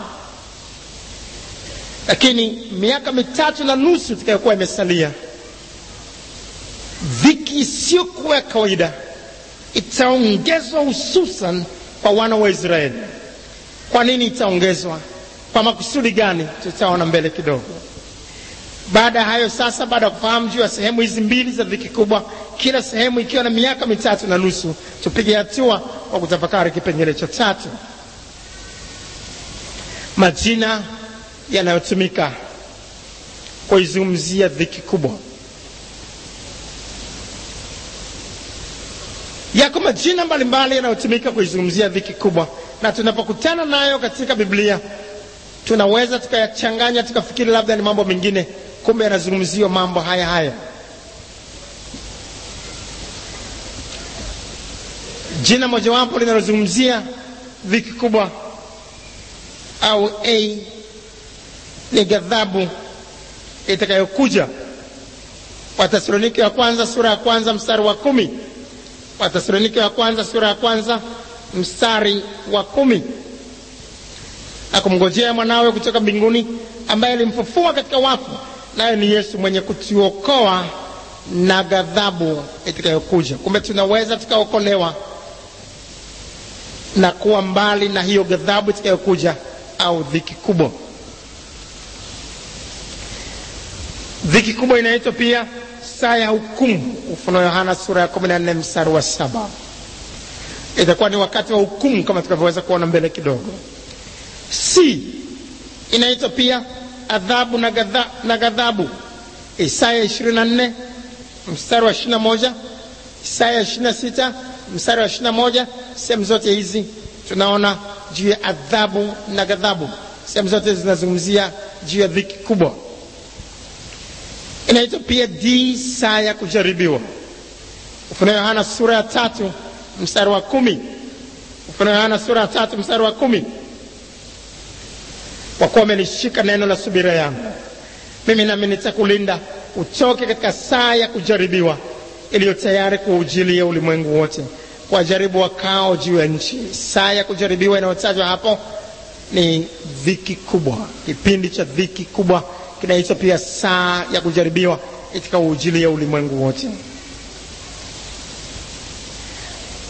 Lakini miaka 3.5 itakayokuwa imesalia, dhiki isiyokuwa ya kawaida itaongezwa hususan kwa wana wa Israeli. Kwa nini itaongezwa? Kwa makusudi gani? Tutaona mbele kidogo. Baada hayo sasa, baada ya kufahamu juu ya sehemu hizi mbili za dhiki kubwa, kila sehemu ikiwa na miaka 3.5, tupige hatua kwa kutafakari kipengele cha 3. Majina yanayotumika kuizungumzia dhiki kubwa. Yako majina mbalimbali yanayotumika kuizungumzia dhiki kubwa, na tunapokutana nayo katika Biblia tunaweza tukayachanganya tukafikiri labda ni mambo mengine, kumbe yanazungumziwa mambo haya haya. Jina mojawapo linalozungumzia dhiki kubwa au ni ghadhabu itakayokuja. Wathesalonike wa kwanza sura ya kwanza mstari wa 10. Wathesalonike wa kwanza sura ya kwanza mstari wa 10. Akumngojea mwanawe kutoka mbinguni, ambaye alimfufua katika wafu, naye ni Yesu mwenye kutuokoa na ghadhabu itakayokuja. Kumbe tunaweza tukaokolewa na kuwa mbali na hiyo ghadhabu itakayokuja au dhiki kubwa. Dhiki kubwa inaitwa pia saa ya hukumu. Ufunuo Yohana sura ya 14 mstari wa 7. Itakuwa ni wakati wa hukumu kama tutakavyoweza kuona mbele kidogo. Inaitwa pia adhabu na ghadhabu. Isaya 24 mstari wa 21, Isaya 26 mstari wa 21. Sehemu zote hizi tunaona juu ya adhabu na ghadhabu. Sehemu zote zinazungumzia juu ya dhiki kubwa. Inaitwa pia saa ya kujaribiwa. Ufunuo Yohana sura ya 3 mstari wa 10. Ufunuo Yohana sura ya 3 mstari wa 10. Kwa kuwa umelishika neno la subira yangu, mimi nami nitakulinda utoke katika saa ya kujaribiwa iliyo tayari kuujilia ulimwengu wote, kwa jaribu wakao juu ya nchi. Saa ya kujaribiwa inayotajwa hapo ni dhiki kubwa. Kipindi cha dhiki kubwa kinaitwa pia saa ya kujaribiwa itakaujilia ulimwengu wote.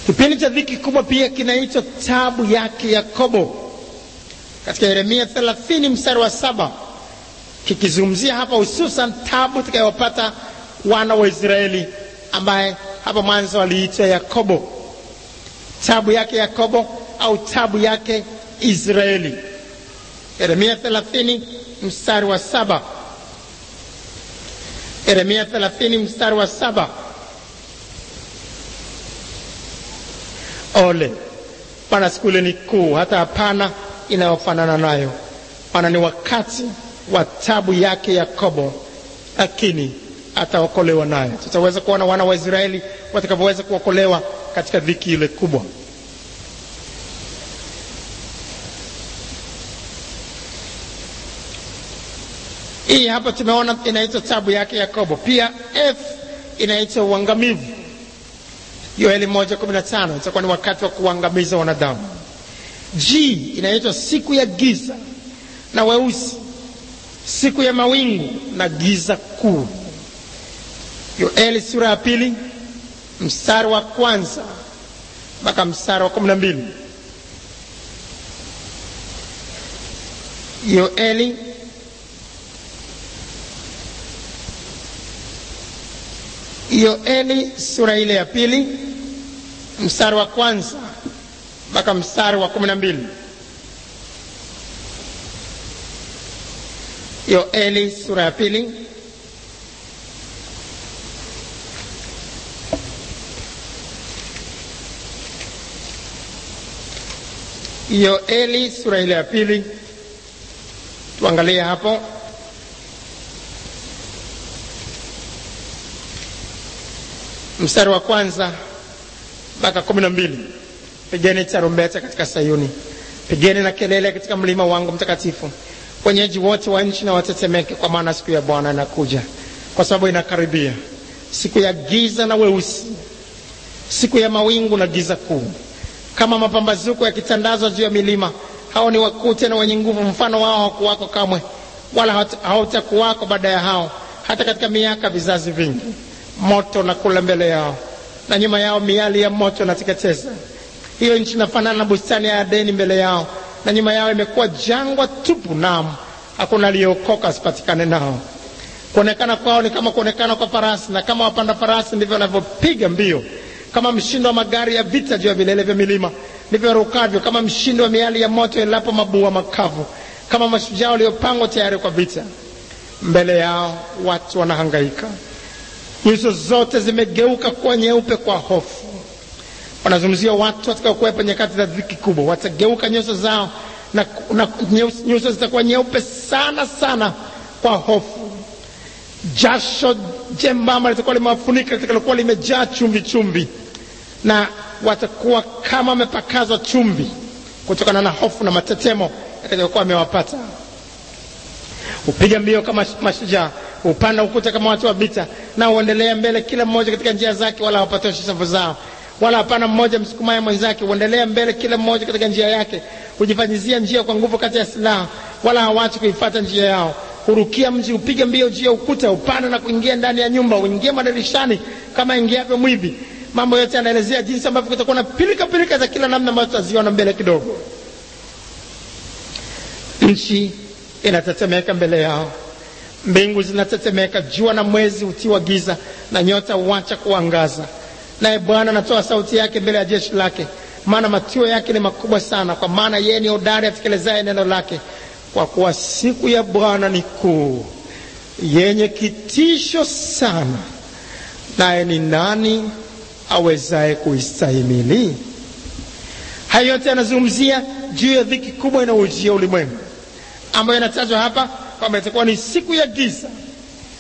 Kipindi cha dhiki kubwa pia kinaitwa tabu yake Yakobo. Katika Yeremia 30 mstari wa 7, kikizungumzia hapa hususan tabu itakayopata wana wa Israeli, ambaye hapa mwanzo aliitwa Yakobo. Tabu yake Yakobo au tabu yake Israeli. Yeremia 30 mstari wa 7. Yeremia 30 mstari wa 7. Ole, pana siku ile ni kuu, hata hapana inayofanana nayo. Pana ni wakati wa tabu yake Yakobo, lakini ataokolewa nayo. Tutaweza kuona wana wa Israeli watakavyoweza kuokolewa katika dhiki ile kubwa. Hii hapa tumeona inaitwa tabu yake Yakobo. Pia inaitwa uangamivu. Yoeli 1:15 itakuwa ni wakati wa kuangamiza wanadamu. Inaitwa siku ya giza na weusi, siku ya mawingu na giza kuu. Yoeli sura ya 2 mstari wa 1 mpaka mstari wa 12. Yoeli sura ile ya 2 mstari wa 1 mpaka mstari wa 12. Yoeli sura ya 2 Yoeli sura ile ya 2, tuangalie hapo. Mstari wa 1 mpaka 12. Pigeni tarumbeta katika Sayuni, pigeni na kelele katika mlima wangu mtakatifu. Wenyeji wote wa nchi na watetemeke, kwa maana siku ya Bwana inakuja, kwa sababu inakaribia. Siku ya giza na weusi, siku ya mawingu na giza kuu, kama mapambazuko yakitandazwa juu ya milima. Hao ni wakuu tena wenye nguvu, mfano wao hakuwako kamwe, wala hautakuwako baada ya hao, hata katika miaka vizazi vingi. Moto na kula mbele yao, na nyuma yao miali ya moto inateketeza. Hiyo nchi inafanana na bustani ya Edeni mbele yao, na nyuma yao imekuwa jangwa tupu, naam, hakuna aliyeokoka asipatikane nao. Kuonekana kwao ni kama kuonekana kwa farasi, na kama wapanda farasi ndivyo wanavyopiga mbio. Kama mshindo wa magari ya vita juu ya vilele vya milima, ndivyo rukavyo. Kama mshindo wa miali ya moto ilapo mabua makavu, kama mashujaa waliopangwa tayari kwa vita. Mbele yao watu wanahangaika, nyuso zote zimegeuka kuwa nyeupe kwa hofu. Wanazungumzia watu watakaokuwepo nyakati za dhiki kubwa. Watageuka nyuso zao na nyuso zitakuwa nyeupe sana sana kwa hofu. Jasho jembamba litakuwa limewafunika, litakuwa limejaa chumvi chumvi, na watakuwa kama wamepakazwa chumvi kutokana na hofu na matetemo yatakayokuwa yamewapata. Upiga mbio kama mashujaa, upanda ukuta kama watu wa vita, na uendelea mbele kila mmoja katika njia zake, wala hawapatoshi safu zao, wala hapana mmoja msukumaye mwenzake. Uendelea mbele kila mmoja katika njia yake, hujifanyizia njia kwa nguvu kati ya silaha, wala hawachi kuifuata njia yao. Hurukia mji, upiga mbio juu ya ukuta, upanda na kuingia ndani ya nyumba, uingie madirishani kama ingiavyo mwivi. Mambo yote yanaelezea jinsi ambavyo kutakuwa na pilika za kila namna ambazo tutaziona mbele kidogo. Nchi inatetemeka mbele yao, mbingu zinatetemeka, jua na mwezi hutiwa giza, na nyota huacha kuangaza. Naye Bwana anatoa sauti yake mbele ya jeshi lake, maana matio yake ni makubwa sana. Kwa maana yeye ni hodari atekelezaye neno lake. Kwa kuwa siku ya Bwana ni kuu, yenye kitisho sana, naye ni nani awezaye kuistahimili? Hayo yote yanazungumzia juu ya dhiki kubwa inayoujia ulimwengu, ambayo inatajwa hapa kwamba itakuwa ni siku ya giza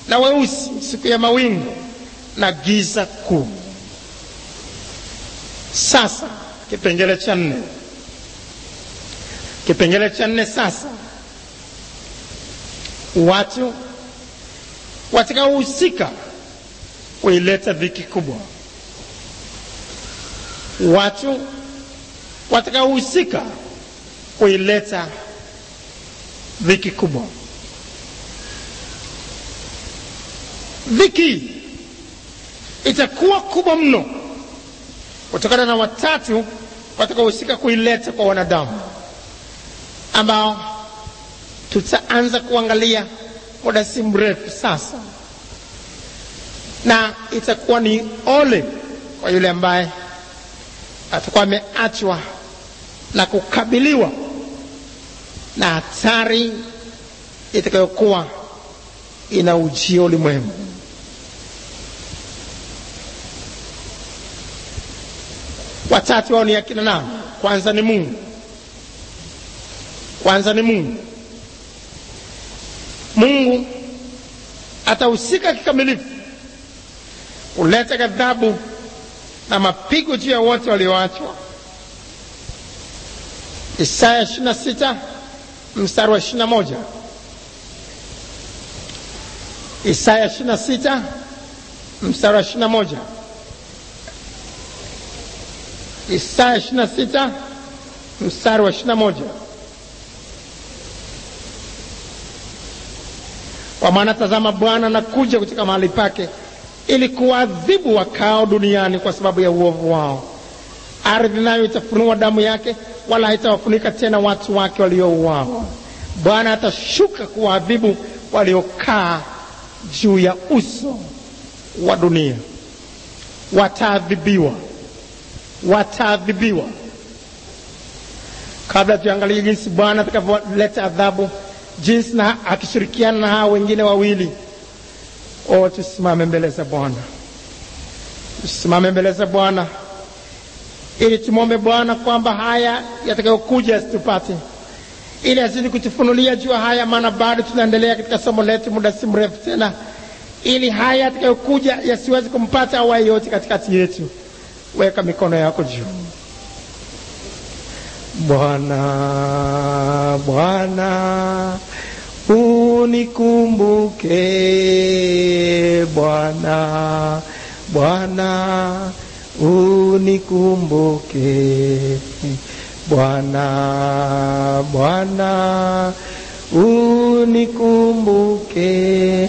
na weusi, siku ya mawingu na giza kuu. Sasa kipengele cha 4. Kipengele cha 4 sasa, watu watakaohusika kuileta dhiki kubwa. Watu watakaohusika kuileta dhiki kubwa. Dhiki itakuwa kubwa mno kutokana na watatu watakaohusika kuileta kwa wanadamu, ambao tutaanza kuangalia muda si mrefu sasa. Na itakuwa ni ole kwa yule ambaye atakuwa ameachwa na kukabiliwa na hatari itakayokuwa inaujia ulimwengu. Watatu wao ni akina nani? Kwanza ni Mungu. Mungu atahusika kikamilifu kuleta ghadhabu na mapigo juu ya wote walioachwa. Isaya 26 mstari wa 21. Isaya 26 mstari wa 21. Isaya 26 mstari wa 21. Kwa maana tazama, Bwana anakuja kutoka mahali pake ili kuadhibu wakao duniani kwa sababu ya uovu wao. Ardhi nayo itafunua damu yake, wala haitawafunika tena watu wake waliouawa. Bwana atashuka kuadhibu waliokaa juu ya uso wa dunia. Wataadhibiwa. Kabla tuangalie jinsi Bwana atakavyoleta adhabu, jinsi na akishirikiana na hao wengine wawili, tusimame mbele za Bwana. Tusimame mbele za Bwana ili tumwombe Bwana kwamba haya yatakayokuja asitupate, ili azidi kutufunulia juu haya, maana bado tunaendelea katika somo letu muda si mrefu tena, ili haya yatakayokuja yasiweze kumpata awaye yote katikati yetu. Weka mikono yako juu. Bwana unikumbuke, Bwana unikumbuke, Bwana unikumbuke,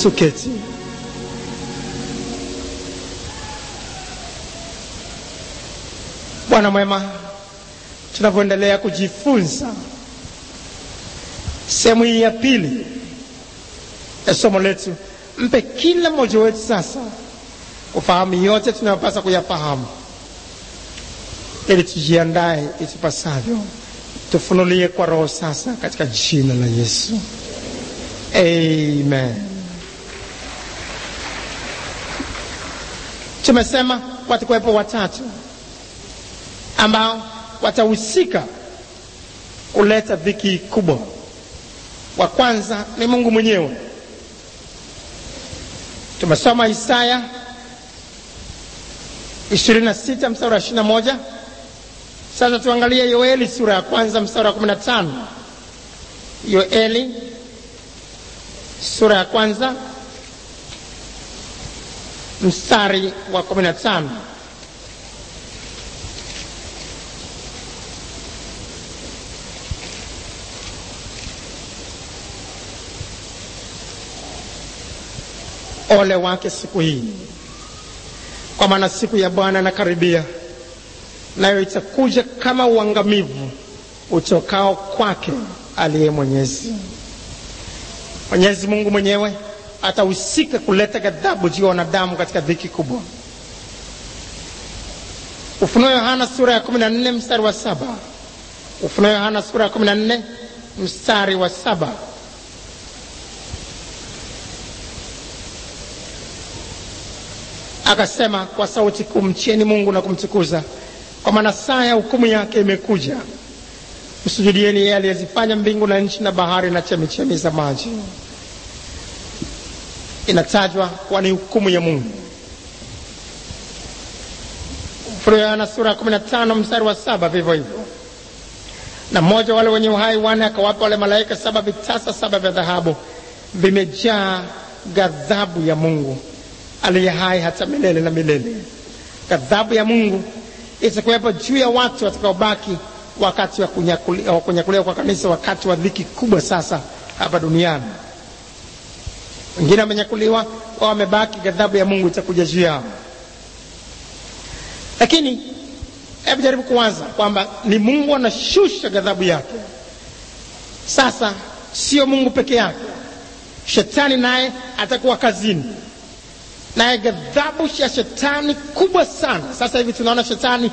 Tuketi. Bwana mwema, tunapoendelea kujifunza sehemu hii ya pili ya somo letu, mpe kila mmoja wetu sasa kufahamu yote tunayopaswa kuyafahamu, ili tujiandae itupasavyo. Tufunulie kwa Roho sasa katika jina la Yesu. Amen. Tumesema watakuwepo watatu ambao watahusika kuleta dhiki kubwa. Wa kwanza ni Mungu mwenyewe. Tumesoma Isaya 26 mstari wa 21. Sasa tuangalie Yoeli sura ya kwanza mstari wa 15. Yoeli sura ya kwanza mstari wa 15. Ole wake siku hii, kwa maana siku ya Bwana inakaribia, nayo itakuja kama uangamivu utokao kwake aliye Mwenyezi. Mwenyezi Mungu mwenyewe atahusika kuleta ghadhabu juu ya wanadamu katika dhiki kubwa. Ufunuo Yohana sura ya 14 mstari wa 7. Ufunuo Yohana sura ya 14 mstari wa 7. Akasema kwa sauti kuu, mcheni Mungu na kumtukuza, kwa maana saa ya hukumu yake imekuja. Msujudieni yeye aliyezifanya mbingu na nchi na bahari na chemichemi za maji. Inatajwa kwa ni hukumu ya Mungu. Ufunuo Yohana sura 15 mstari wa 7 vivyo hivyo. Na mmoja wale wenye uhai wane akawapa wale malaika 7 vitasa 7 vya dhahabu, vimejaa ghadhabu ya Mungu aliye hai hata milele na milele. Ghadhabu ya Mungu itakuwepo juu ya watu watakaobaki wakati wa kunyakuliwa kwa kanisa, wakati wa dhiki kubwa sasa hapa duniani. Wengine wamenyakuliwa, wao wamebaki, ghadhabu ya Mungu itakuja juu yao. Lakini hebu jaribu kuwaza kwamba ni Mungu anashusha ghadhabu yake. Sasa sio Mungu peke yake, Shetani naye atakuwa kazini. Naye ghadhabu ya Shetani kubwa sana. Sasa hivi tunaona Shetani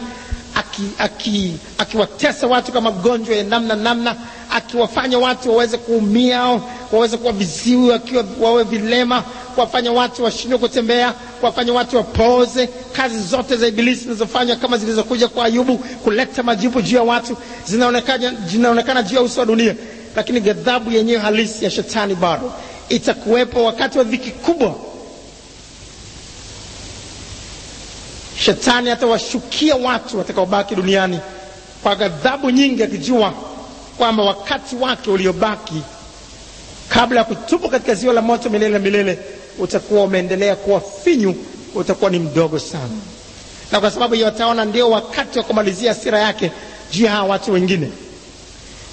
akiwatesa watu kama gonjwa ya namna, akiwafanya watu waweze kuumia, waweze kuwa viziwi, wawe vilema, kuwafanya watu washindwe kutembea, kuwafanya watu wapoze. Kazi zote za ibilisi zinazofanywa kama zilizokuja kwa Ayubu kuleta majibu juu ya watu zinaonekana juu ya uso wa dunia. Lakini ghadhabu yenyewe halisi ya Shetani bado itakuwepo wakati wa dhiki kubwa. Shetani atawashukia watu watakaobaki duniani kwa ghadhabu nyingi, akijua kwamba wakati wake uliobaki kabla ya kutupwa katika ziwa la moto milele na milele utakuwa umeendelea kuwa finyu, utakuwa ni mdogo sana. Na kwa sababu hiyo ataona ndio wakati wa kumalizia hasira yake juu ya watu wengine.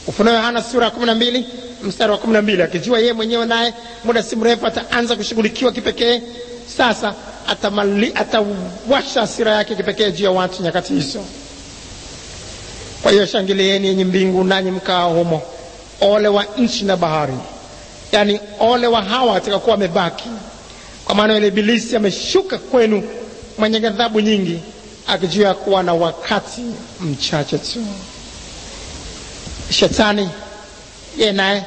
Ufunuo Yohana sura 12 mstari wa 12, akijua yeye mwenyewe naye muda si mrefu ataanza kushughulikiwa kipekee. Sasa atawasha hasira yake kipekee juu ya watu nyakati hizo. Kwa hiyo shangilieni yenye mbingu nanyi mkao humo, ole wa nchi na bahari. Yani ole wa hawa watakaokuwa wamebaki, kwa maana ile ibilisi ameshuka kwenu mwenye ghadhabu nyingi, akijua kuwa na wakati mchache tu. Shetani yeye naye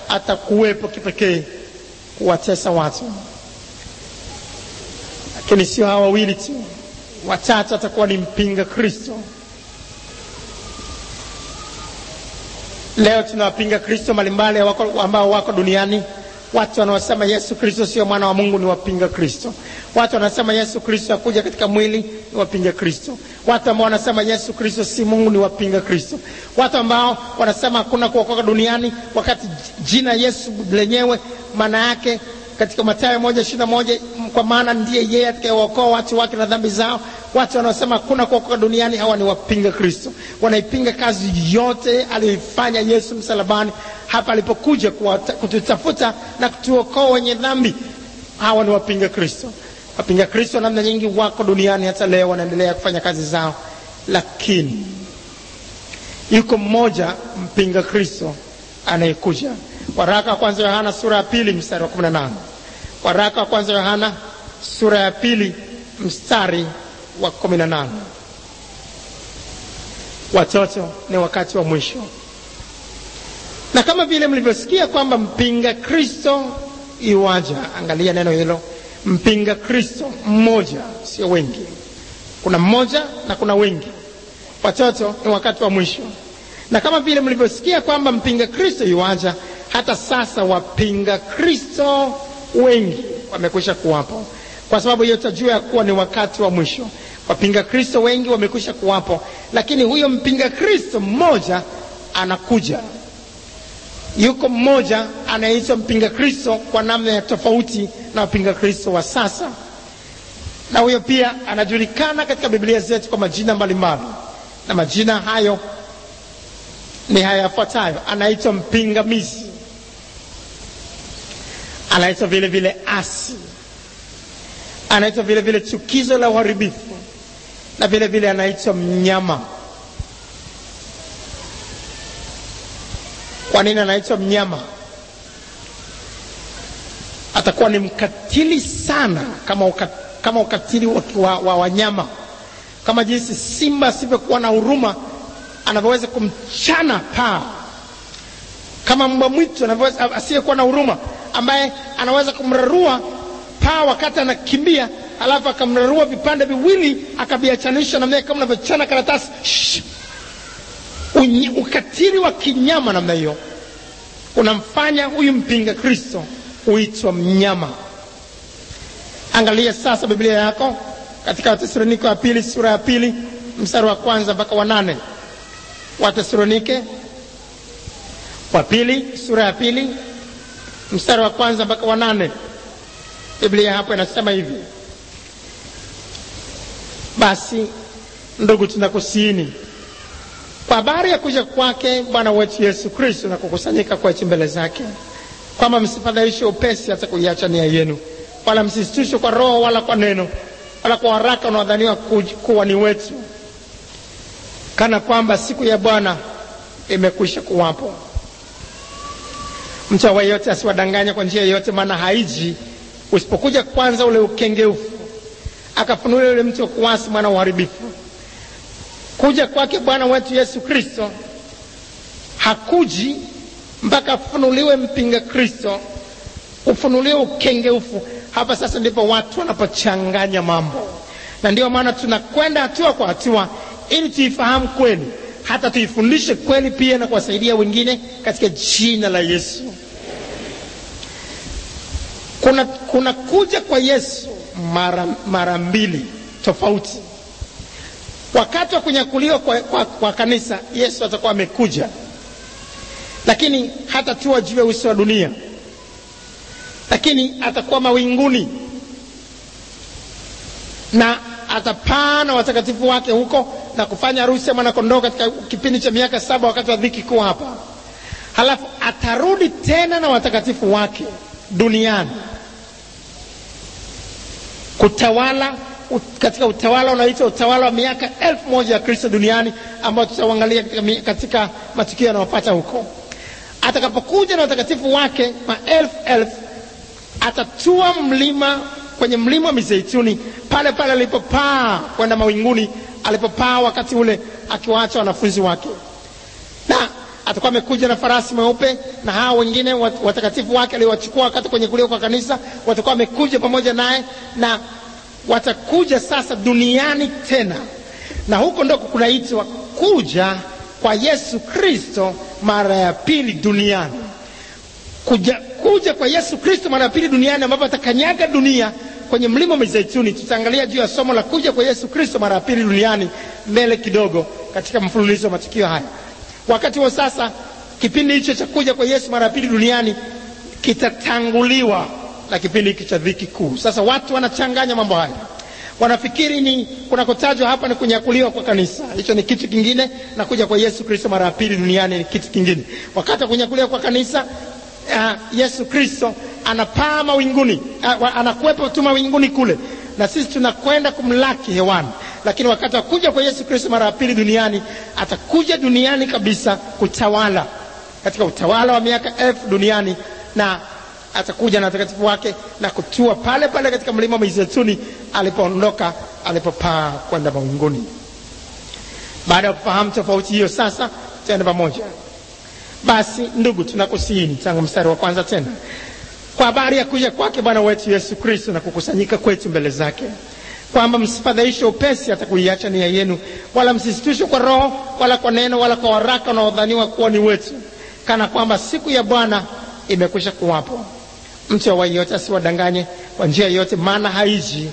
atakuwepo kipekee kuwatesa watu. Lakini sio hawa wawili tu, watatu atakuwa ni mpinga Kristo. Leo tunawapinga Kristo mbalimbali ambao wako duniani. Watu wanaosema Yesu Kristo sio mwana wa Mungu ni wapinga Kristo. Watu wanasema Yesu Kristo hakuja katika mwili ni wapinga Kristo. Watu ambao wanasema Yesu Kristo si Mungu ni wapinga Kristo. Watu ambao wanasema hakuna kuokoka duniani, wakati jina Yesu lenyewe maana yake katika Mathayo 1:21, kwa maana ndiye yeye atakayewaokoa watu wake na dhambi zao. Watu wanaosema hakuna kuokoka duniani, hawa ni wapinga Kristo. Wanaipinga kazi yote aliyoifanya Yesu msalabani hapa alipokuja kututafuta na kutuokoa wenye dhambi. Hawa ni wapinga Kristo. Wapinga Kristo namna nyingi wako duniani hata leo, wanaendelea kufanya kazi zao, lakini yuko mmoja mpinga Kristo anayekuja. Waraka wa kwanza Yohana sura ya 2 mstari wa 18. Waraka wa kwanza Yohana sura ya 2 mstari wa 18. Watoto, ni wakati wa mwisho. Na kama vile mlivyosikia kwamba mpinga Kristo iwaja, angalia neno hilo, mpinga Kristo mmoja, sio wengi. Kuna mmoja na kuna wengi. Watoto, ni wakati wa mwisho. Na kama vile mlivyosikia kwamba mpinga Kristo iwaja, hata sasa wapinga Kristo wengi wamekwisha kuwapo. Kwa sababu hiyo tutajua ya kuwa ni wakati wa mwisho. Wapinga Kristo wengi wamekwisha kuwapo, lakini huyo mpinga Kristo mmoja anakuja. Yuko mmoja anaitwa mpinga Kristo kwa namna ya tofauti na wapinga Kristo wa sasa. Na huyo pia anajulikana katika Biblia zetu kwa majina mbalimbali. Na majina hayo ni haya yafuatayo. Anaitwa mpingamizi. Anaitwa vile vile asi. Anaitwa vile vile chukizo la uharibifu. Na vile vile anaitwa mnyama. Kwa nini anaitwa mnyama? Atakuwa ni mkatili sana kama ukatili wa wanyama. Kama jinsi simba asivyokuwa na huruma anavyoweza kumchana paa, kama mbwa mwitu anavyoweza asiyekuwa na huruma ambaye anaweza kumrarua paa wakati anakimbia, alafu akamrarua vipande viwili akaviachanisha namna kama unavyochana karatasi. Ukatili wa kinyama namna hiyo unamfanya huyu mpinga Kristo huitwa mnyama. Angalia sasa Biblia yako katika Wathesalonike wa pili sura ya 2 mstari wa 1 mpaka wa 8. Wathesalonike wa pili sura ya 2 mstari wa 1 mpaka wa 8. Biblia hapo inasema hivi: basi ndugu, tunakusiini kwa habari ya kuja kwake Bwana wetu Yesu Kristo na kukusanyika kwetu mbele zake, kwamba msifadhaishwe upesi hata kuiacha nia yenu, wala msisitishwe kwa roho wala kwa neno wala kwa haraka unaodhaniwa kuwa ni wetu, kana kwamba siku ya Bwana imekwisha kuwapo. Mtu awaye yote asiwadanganya kwa njia yoyote, maana haiji usipokuja kwanza ule ukengeufu, akafunua ule mtu wa kuasi, mwana uharibifu. Kuja kwake Bwana wetu Yesu Kristo hakuji mpaka afunuliwe mpinga Kristo, ufunuliwe ukengeufu. Hapa sasa ndipo watu wanapochanganya mambo. Na ndio maana tunakwenda hatua kwa hatua ili tuifahamu kweli, hata tuifundishe kweli pia na kuwasaidia wengine katika jina la Yesu. Kuna kuja kwa Yesu mara mbili tofauti. Wakati wa kunyakuliwa kwa kanisa, Yesu atakuwa amekuja, lakini hatatua juu ya uso wa dunia, lakini atakuwa mawinguni na atapaa na watakatifu wake huko na kufanya harusi ya mwanakondoo katika kipindi cha miaka 7 wakati wa dhiki kuu hapa. Halafu atarudi tena na watakatifu wake duniani kutawala katika utawala unaoitwa utawala wa miaka 1000 ya Kristo duniani, ambao tutaangalia katika matukio yanayopata huko. Atakapokuja na watakatifu wake maelfu, atatua kwenye mlima wa Mizeituni, pale pale alipopaa kwenda mawinguni, alipopaa wakati ule akiwaacha wanafunzi wake. Na atakuwa amekuja na farasi mweupe, na hao wengine watakatifu wake aliowachukua wakati kwenye kulia kwa kanisa watakuwa wamekuja pamoja naye, na watakuja sasa duniani tena. Na huko ndiko kunaitwa kuja kwa Yesu Kristo mara ya pili duniani. Kuja kwa Yesu Kristo mara ya pili duniani, ambapo atakanyaga dunia kwenye mlima wa Mizeituni. Tutaangalia juu ya somo la kuja kwa Yesu Kristo mara ya pili duniani mbele kidogo katika mfululizo wa matukio haya. Wakati huo sasa, kipindi hicho cha kuja kwa Yesu mara ya pili duniani kitatanguliwa la kipindi hiki cha dhiki kuu. Sasa watu wanachanganya mambo haya, wanafikiri ni kunakotajwa hapa ni kunyakuliwa kwa kanisa, hicho ni kitu kingine, na kuja kwa Yesu Kristo mara ya pili duniani ni kitu kingine. Wakati wa kunyakuliwa kwa kanisa, Yesu Kristo anapaa mawinguni, anakuwepo tu mawinguni kule, na sisi tunakwenda kumlaki hewani. Lakini wakati wa kuja kwa Yesu Kristo mara ya pili duniani, atakuja duniani kabisa kutawala katika utawala wa miaka 1000 duniani, na atakuja na watakatifu wake na kutua pale pale katika mlima wa Mizeituni alipoondoka, alipopaa kwenda mawinguni. Baada ya kufahamu tofauti hiyo, sasa tuende pamoja. Basi ndugu, tunakusihi tangu mstari wa kwanza tena, kwa habari ya kuja kwake Bwana wetu Yesu Kristo na kukusanyika kwetu mbele zake, kwamba msifadhaishwe upesi hata kuiacha nia yenu, wala msisitishwe kwa roho, wala kwa neno, wala kwa waraka unaodhaniwa kuwa ni wetu, kana kwamba siku ya Bwana imekwisha kuwapo. Mtu awaye yote asiwadanganye kwa njia yote, maana haiji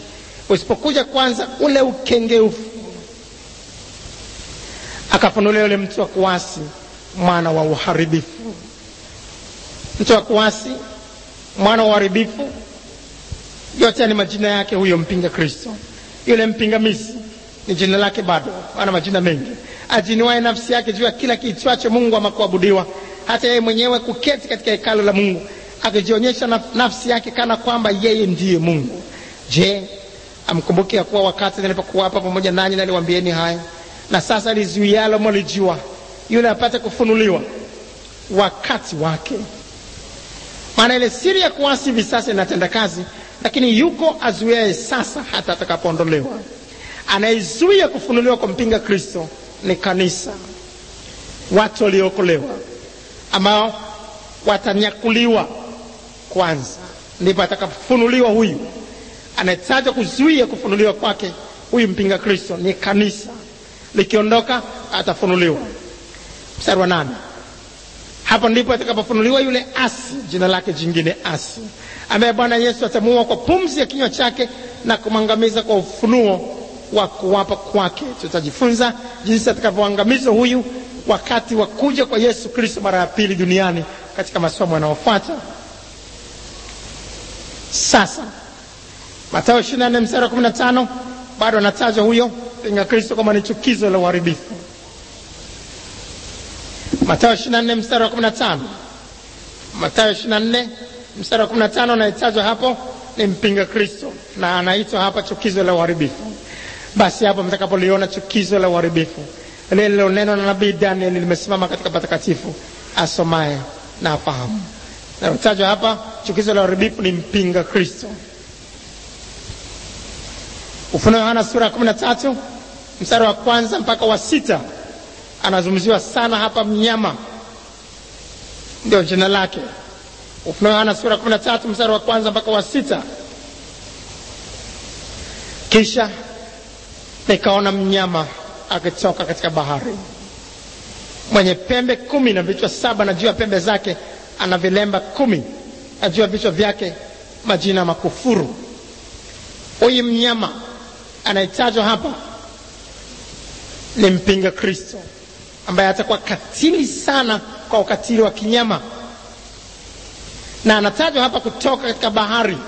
usipokuja kwanza ule ukengeufu, akafunulia yule mtu wa kuasi, mwana wa uharibifu. Mtu wa kuasi, mwana wa uharibifu, yote ni majina yake huyo mpinga Kristo. Yule mpingamizi ni jina lake bado, ana majina mengi. Ajinuaye nafsi yake juu ya kila kiitwacho Mungu ama kuabudiwa, hata yeye mwenyewe kuketi katika hekalu la Mungu, akijionyesha nafsi yake kana kwamba yeye ndiye Mungu. Je, amkumbuke ya kuwa wakati nilipokuwa hapa pamoja nanyi naliwaambieni haya? Na sasa lizuialo mwalijua, yule apate kufunuliwa wakati wake. Maana ile siri ya kuasi hivi sasa inatenda kazi, lakini yuko azuiaye sasa hata atakapoondolewa. Anayezuia kufunuliwa kwa mpinga Kristo ni kanisa, watu waliokolewa ambao watanyakuliwa kwanza, ndipo atakapofunuliwa huyu. Anayetaja kuzuia kufunuliwa kwake huyu mpinga Kristo ni kanisa, likiondoka atafunuliwa. Mstari wa 8, hapo ndipo atakapofunuliwa yule asi, jina lake jingine asi, ambaye Bwana Yesu atamuua kwa pumzi ya kinywa chake na kumangamiza kwa ufunuo wa kuwapa kwake. Tutajifunza jinsi atakavyoangamizwa huyu wakati wa kuja kwa Yesu Kristo mara ya pili duniani katika masomo yanayofuata. Sasa Mathayo 24 mstari wa 15 bado anatajwa huyo mpinga Kristo kama ni chukizo la uharibifu. Mathayo 24 mstari wa 15, Mathayo 24 mstari wa 15 anayetajwa hapo ni mpinga Kristo, na anaitwa hapa chukizo la uharibifu. Basi hapo mtakapoliona chukizo la uharibifu lile lililonenwa na nabii Daniel limesimama katika patakatifu, asomaye na afahamu. Na utajwa hapa chukizo la uharibifu ni mpinga Kristo. Ufunuo Yohana sura ya 13 mstari wa 1 mpaka wa 6 anazungumziwa sana hapa mnyama, ndio jina lake. Ufunuo Yohana sura ya 13 mstari wa 1 mpaka wa 6. Kisha nikaona mnyama akitoka katika bahari, mwenye pembe 10 na vichwa 7, na juu ya pembe zake ana vilemba 10, na juu ya vichwa vyake majina makufuru. Huyu mnyama anayetajwa hapa ni mpinga Kristo, ambaye atakuwa katili sana kwa ukatili wa kinyama. Na anatajwa hapa kutoka katika bahari.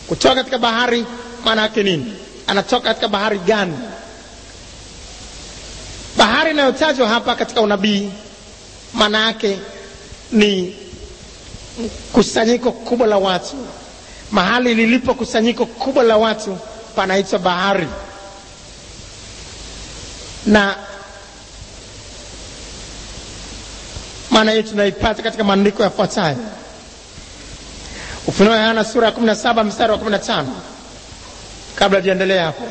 Kutoka katika bahari maana yake nini? Anatoka katika bahari gani? Bahari inayotajwa hapa katika unabii maana yake ni kusanyiko kubwa la watu. Mahali lilipo kusanyiko kubwa la watu panaitwa bahari. Na maana hii tunaipata katika maandiko yafuatayo. Ufunuo Yohana sura ya 17 mstari wa 15. Kabla tuendelee hapo,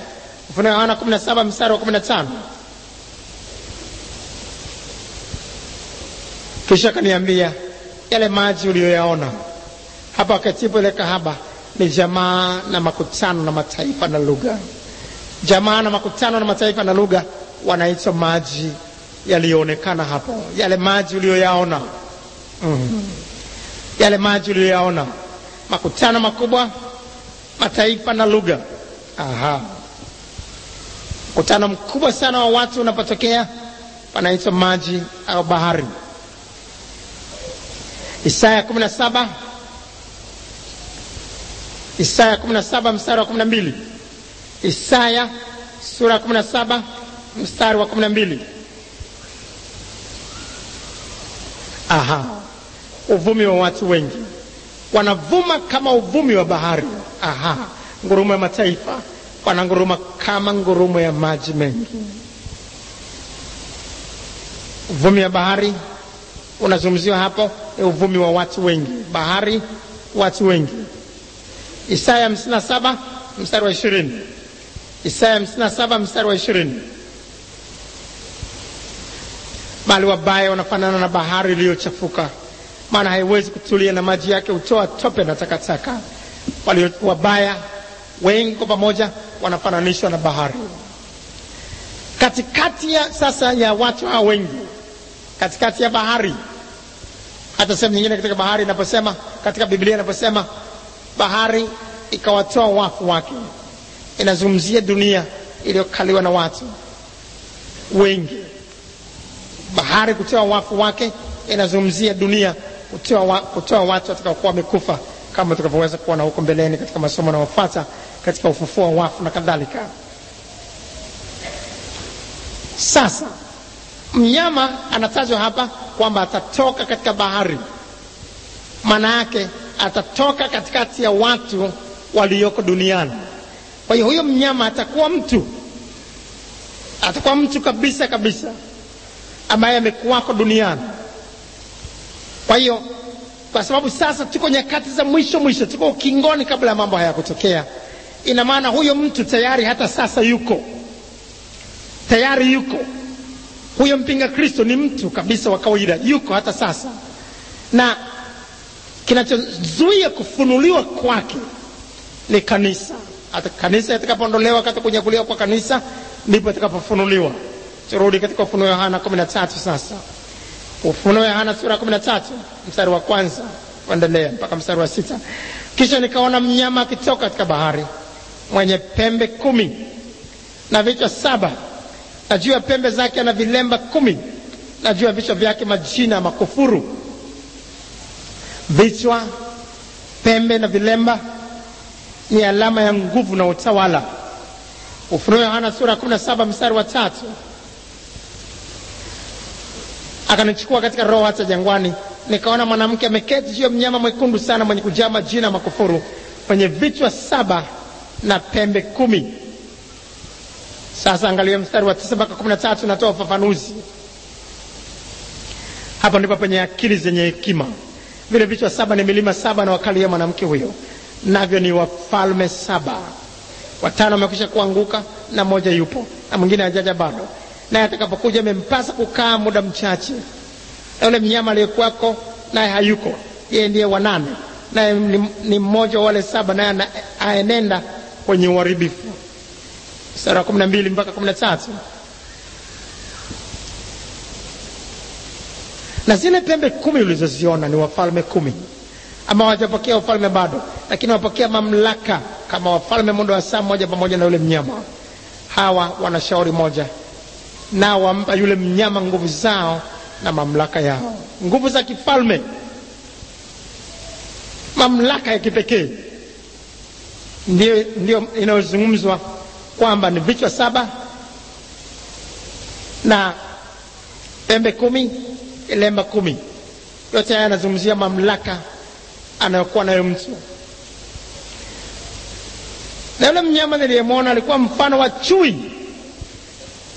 Ufunuo Yohana 17 mstari wa 15. Kisha kaniambia, yale maji uliyoyaona hapa wakati ile kahaba ni jamaa na makutano na mataifa na lugha. Jamaa na makutano na mataifa na lugha wanaitwa maji yaliyoonekana hapo. Yale maji uliyoyaona, yale maji uliyoyaona, makutano makubwa, mataifa na lugha. Mkutano mkubwa sana wa watu unapotokea panaitwa maji au bahari. Isaya 17 Isaya 17 mstari wa 12. Isaya sura 17 mstari wa 12. Uvumi wa watu wengi, wanavuma kama uvumi wa bahari. Ngurumo ya mataifa, wananguruma kama ngurumo ya maji mengi. Uvumi wa bahari unazungumziwa hapo, ni uvumi wa watu wengi. Bahari, watu wengi. Isaya 57 mstari wa 20. Isaya 57 mstari wa 20. Bali wabaya wanafanana na bahari iliyochafuka, maana haiwezi kutulia na maji yake hutoa tope na takataka. Wale wabaya wengi kwa pamoja wanafananishwa na bahari. Katikati ya sasa ya watu hao wengi, katikati ya bahari, hata sehemu nyingine katika bahari inaposema, katika Biblia inaposema bahari ikawatoa wafu wake, inazungumzia dunia iliyokaliwa na watu wengi. Bahari kutoa wafu wake inazungumzia dunia kutoa watu watakaokuwa wamekufa, kama tutakavyoweza kuona huko mbeleni katika masomo yanayofuata katika ufufuo wa wafu na kadhalika. Sasa mnyama anatajwa hapa kwamba atatoka katika bahari. Maana yake atatoka katikati ya watu walioko duniani. Kwa hiyo huyo mnyama atakuwa mtu kabisa kabisa ambaye amekuwako duniani. Kwa hiyo kwa sababu sasa tuko nyakati za mwisho, tuko ukingoni kabla ya mambo haya kutokea, ina maana huyo mtu tayari hata sasa yuko. Huyo mpinga Kristo ni mtu kabisa wa kawaida, yuko hata sasa. Na kinachozuia kufunuliwa kwake ni kanisa. Hata kanisa itakapoondolewa, katika kunyakuliwa kwa kanisa, ndipo itakapofunuliwa. Turudi katika Ufunuo Yohana 13 sasa. Ufunuo Yohana sura 13 mstari wa 1 kuendelea mpaka mstari wa 6. Kisha nikaona mnyama akitoka katika bahari, mwenye pembe 10 na vichwa 7, na juu ya pembe zake ana vilemba 10, na juu ya vichwa vyake majina makufuru. Vichwa, pembe na vilemba ni alama ya nguvu na utawala. Ufunuo Yohana sura 17 mstari wa 3. Akanichukua katika roho hata jangwani, nikaona mwanamke ameketi juu ya mnyama mwekundu sana, mwenye kujaa majina makufuru, mwenye vichwa 7 na pembe 10. Sasa angalia mstari wa 9 mpaka 13, natoa ufafanuzi. Hapa ndipo penye akili zenye hekima. Vile vichwa 7 ni milima 7 na wakali ya mwanamke huyo, navyo ni wafalme 7. 5 wamekwisha kuanguka na moja yupo, na mwingine hajaja bado. Naye atakapokuja imempasa kukaa muda mchache. Na yule mnyama aliyekuwako naye hayuko, yeye ndiye wa 8, naye ni mmoja wa wale 7, naye aenenda kwenye uharibifu. Sura 12 mpaka 13. Na zile pembe 10 ulizoziona ni wafalme 10 ambao hawajapokea ufalme bado, lakini wapokea mamlaka kama wafalme muda wa saa moja pamoja na yule mnyama. Hawa wana shauri moja, nao wampa yule mnyama nguvu zao na mamlaka yao. Nguvu za kifalme, mamlaka ya kipekee, ndio inayozungumzwa kwamba ni vichwa 7 na pembe 10, lemba 10. Yote haya yanazungumzia mamlaka anayokuwa nayo mtu. Na yule mnyama niliyemwona alikuwa mfano wa chui.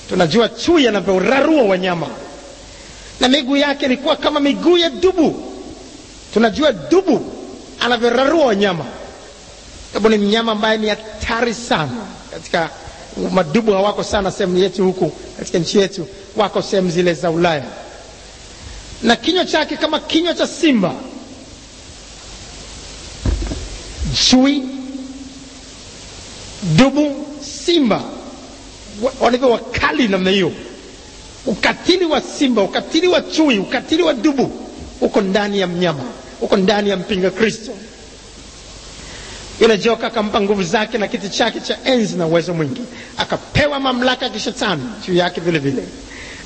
Tunajua chui anavyorarua wanyama, na miguu yake ilikuwa kama miguu ya dubu. Tunajua dubu anavyorarua wanyama. Dubu ni mnyama ambaye ni hatari sana. Katika madubu hawako sana sehemu yetu huku katika nchi yetu, wako sehemu zile za Ulaya. Na kinywa chake kama kinywa cha simba. Chui, dubu, simba, walivyo wakali namna hiyo. Ukatili wa simba, ukatili wa chui, ukatili wa dubu uko ndani ya mnyama, uko ndani ya mpinga Kristo. Yule joka akampa nguvu zake na kiti chake cha enzi na uwezo mwingi, akapewa mamlaka ya kishetani juu yake vile vile.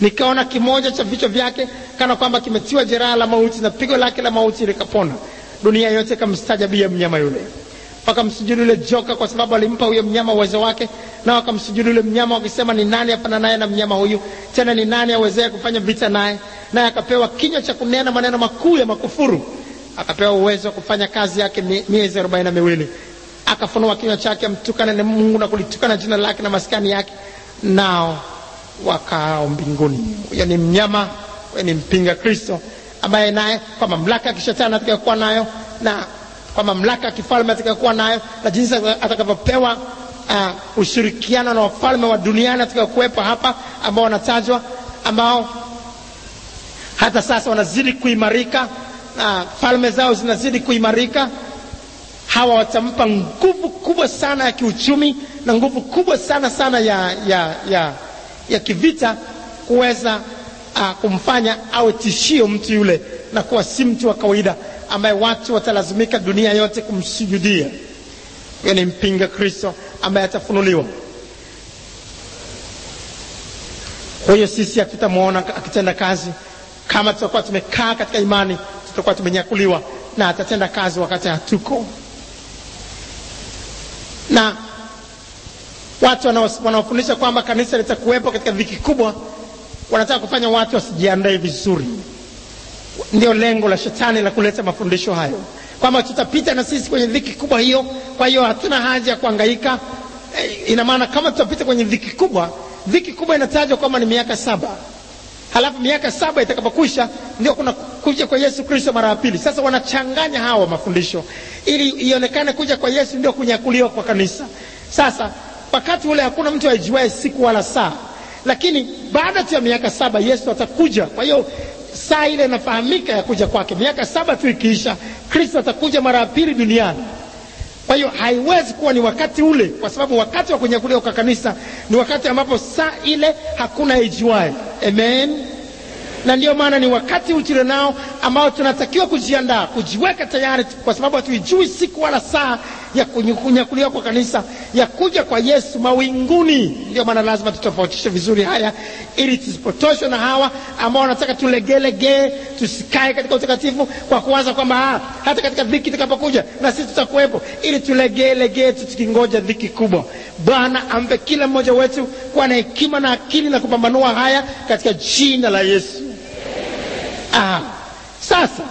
Nikaona kimoja cha vichwa vyake kana kwamba kimetiwa jeraha la mauti, na pigo lake la mauti likapona. Dunia yote ikamstajabia mnyama yule. wakamsujudu yule joka kwa sababu alimpa huyo mnyama uwezo wake, na wakamsujudu yule mnyama wakisema, ni nani hapana naye na mnyama huyu, tena ni nani awezee kufanya vita naye? Naye akapewa kinywa cha kunena maneno makuu ya makufuru, akapewa uwezo wa kufanya kazi yake miezi 42. Akafunua kinywa chake mtukane na Mungu na kulitukana jina lake na maskani yake, nao wakao mbinguni. Huyo ni mnyama, huyo ni mpinga Kristo, ambaye naye kwa mamlaka ya kishetani atakayokuwa nayo, na kwa mamlaka ya kifalme atakayokuwa nayo, na jinsi atakavyopewa ushirikiano na wafalme wa duniani atakayokuwepo hapa, ambao wanatajwa, ambao hata sasa wanazidi kuimarika, falme zao zinazidi kuimarika. Hawa watampa nguvu kubwa sana ya kiuchumi na nguvu kubwa sana ya kivita, kuweza kumfanya awe tishio mtu yule, na kuwa si mtu wa kawaida ambaye watu watalazimika dunia yote kumsujudia. Huyo ni mpinga Kristo ambaye atafunuliwa. Huyo sisi hatutamuona akitenda kazi. Kama tutakuwa tumekaa katika imani, tutakuwa tumenyakuliwa, na atatenda kazi wakati hatuko. Na watu wanaofundisha kwamba kanisa litakuwepo katika dhiki kubwa, wanataka kufanya watu wasijiandae vizuri. Ndio lengo la shetani la kuleta mafundisho hayo, kwamba tutapita na sisi kwenye dhiki kubwa hiyo, kwa hiyo hatuna haja ya kuhangaika. Ina maana kama tutapita kwenye dhiki kubwa inatajwa kwamba ni miaka 7. Halafu miaka 7 itakapokwisha ndio kuna kuja kwa Yesu Kristo mara ya pili. Sasa wanachanganya hawa mafundisho ili ionekane kuja kwa Yesu ndio kunyakuliwa kwa kanisa. Sasa wakati ule hakuna mtu ajuaye siku wala saa, lakini baada ya miaka 7 Yesu atakuja. Kwa hiyo saa ile inafahamika ya kuja kwake. Miaka 7 tu ikiisha, Kristo atakuja mara ya pili duniani. Kwa hiyo haiwezi kuwa ni wakati ule, kwa sababu wakati wa kunyakuliwa kwa kanisa ni wakati ambapo saa ile hakuna ajuaye. Amen. Na ndio maana ni wakati ule nao ambao tunatakiwa kujiandaa, kujiweka tayari, kwa sababu hatuijui siku wala saa ya kunyakuliwa kwa kanisa, ya kuja kwa Yesu mawinguni. Ndio maana lazima tutofautishe vizuri haya, ili tusipotoshwe na hawa ambao wanataka tulegelegee, tusikae katika utakatifu kwa kuanza kwamba hata katika dhiki itakapokuja na sisi tutakuwepo, ili tulegelegee tukingoja dhiki kubwa. Bwana ampe kila mmoja wetu kuwa na hekima na akili na kupambanua haya katika jina la Yesu. Sasa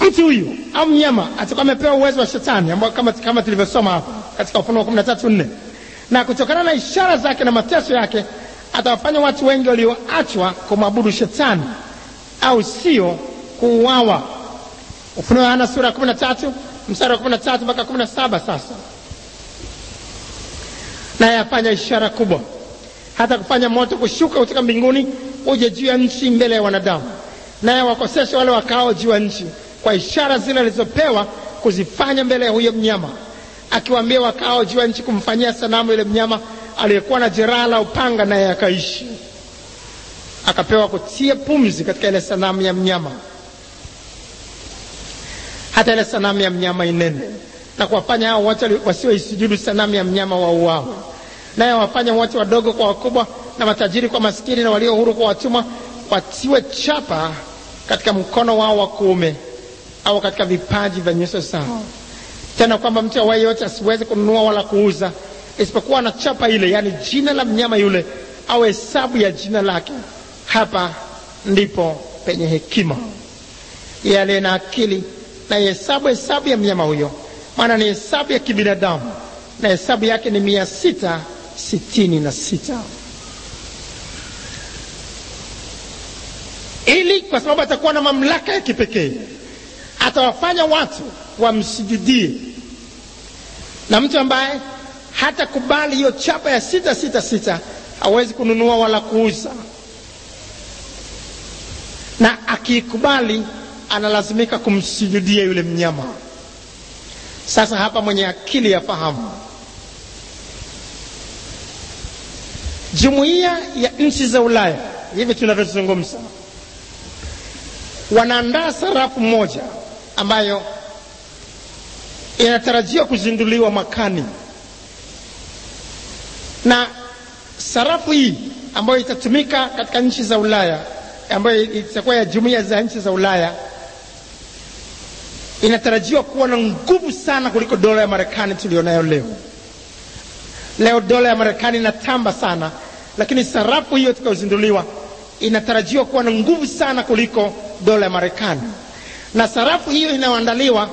mtu huyu au mnyama atakuwa amepewa uwezo wa shetani, ambao kama tulivyosoma hapa katika Ufunuo 13:4, na kutokana na ishara zake na mateso yake atawafanya watu wengi walioachwa kumwabudu shetani, au sio kuuawa. Ufunuo Yohana sura 13 mstari wa 13 mpaka 17. Sasa naye afanya ishara kubwa, hata kufanya moto kushuka kutoka mbinguni uje juu ya nchi mbele ya wanadamu, naye wakosesha wale wakao juu ya nchi kwa ishara zile alizopewa kuzifanya mbele ya huyo mnyama, akiwaambia wakao juu ya nchi kumfanyia sanamu yule mnyama aliyekuwa na jeraha la upanga, naye akaishi. Akapewa kutia pumzi katika ile sanamu ya mnyama, hata ile sanamu ya mnyama inene, na kuwafanya hao wote wasioisujudu sanamu ya mnyama wauawe. Naye wafanya wote, wadogo kwa wakubwa, na matajiri kwa maskini, na walio huru kwa watumwa, watiwe chapa katika mkono wao wa kuume au katika vipaji vya nyuso zao. Tena kwamba mtu awaye yote asiweze kununua wala kuuza isipokuwa na chapa ile, yani jina la mnyama yule, au hesabu ya jina lake. Hapa ndipo penye hekima. Yeye aliye na akili na hesabu ya mnyama huyo, maana ni hesabu ya kibinadamu, na hesabu yake ni 666. Ili kwa sababu atakuwa na mamlaka ya kipekee, atawafanya watu wamsujudie. Na mtu ambaye hata kubali hiyo chapa ya 666 hawezi kununua wala kuuza, na akikubali analazimika kumsujudia yule mnyama. Sasa hapa mwenye akili yafahamu, jumuiya ya nchi za Ulaya hivi tunavyozungumza wanaandaa sarafu moja ambayo inatarajiwa kuzinduliwa mwakani. Na sarafu hii ambayo itatumika katika nchi za Ulaya, ambayo itakuwa ya jumuiya za nchi za Ulaya, inatarajiwa kuwa na nguvu sana kuliko dola ya Marekani tulionayo leo. Leo dola ya Marekani inatamba sana, lakini sarafu hiyo itakayozinduliwa inatarajiwa kuwa na nguvu sana kuliko dola ya Marekani. Na sarafu hiyo inayoandaliwa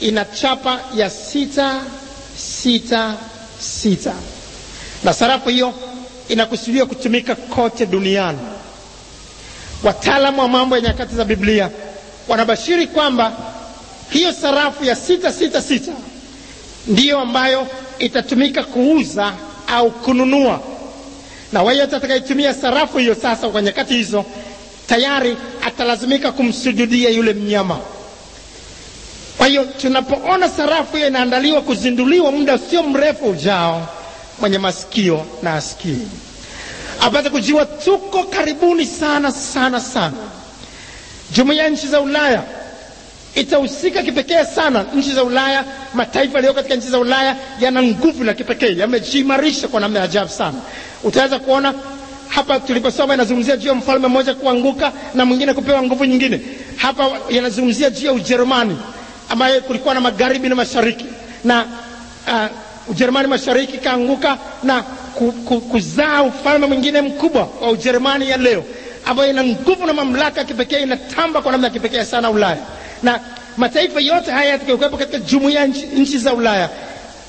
ina chapa ya 666. Na sarafu hiyo inakusudiwa kutumika kote duniani. Wataalamu wa mambo ya nyakati za Biblia wanabashiri kwamba hiyo sarafu ya 666 ndiyo ambayo itatumika kuuza au kununua. Na wewe atakayetumia sarafu hiyo sasa kwa nyakati hizo tayari atalazimika kumsujudia yule mnyama. Kwa hiyo tunapoona sarafu hiyo inaandaliwa kuzinduliwa muda sio mrefu ujao, mwenye masikio na asikie. Apate kujua tuko karibuni sana sana sana. Jumuiya ya nchi za Ulaya itahusika kipekee sana. Nchi za Ulaya, mataifa yaliyo katika nchi za Ulaya yana nguvu na kipekee, yamejiimarisha kwa namna ya ajabu sana. Utaweza kuona hapa tuliposoma inazungumzia juu ya mfalme mmoja kuanguka na mwingine kupewa nguvu nyingine. Hapa yanazungumzia juu ya Ujerumani ambaye kulikuwa na magharibi na mashariki, na Ujerumani mashariki kaanguka na kuzaa ufalme mwingine mkubwa wa Ujerumani ya leo ambayo ina nguvu na mamlaka kipekee, inatamba kwa namna ya kipekee sana Ulaya. Na mataifa yote haya yatakayokuwepo katika jumuiya nchi za Ulaya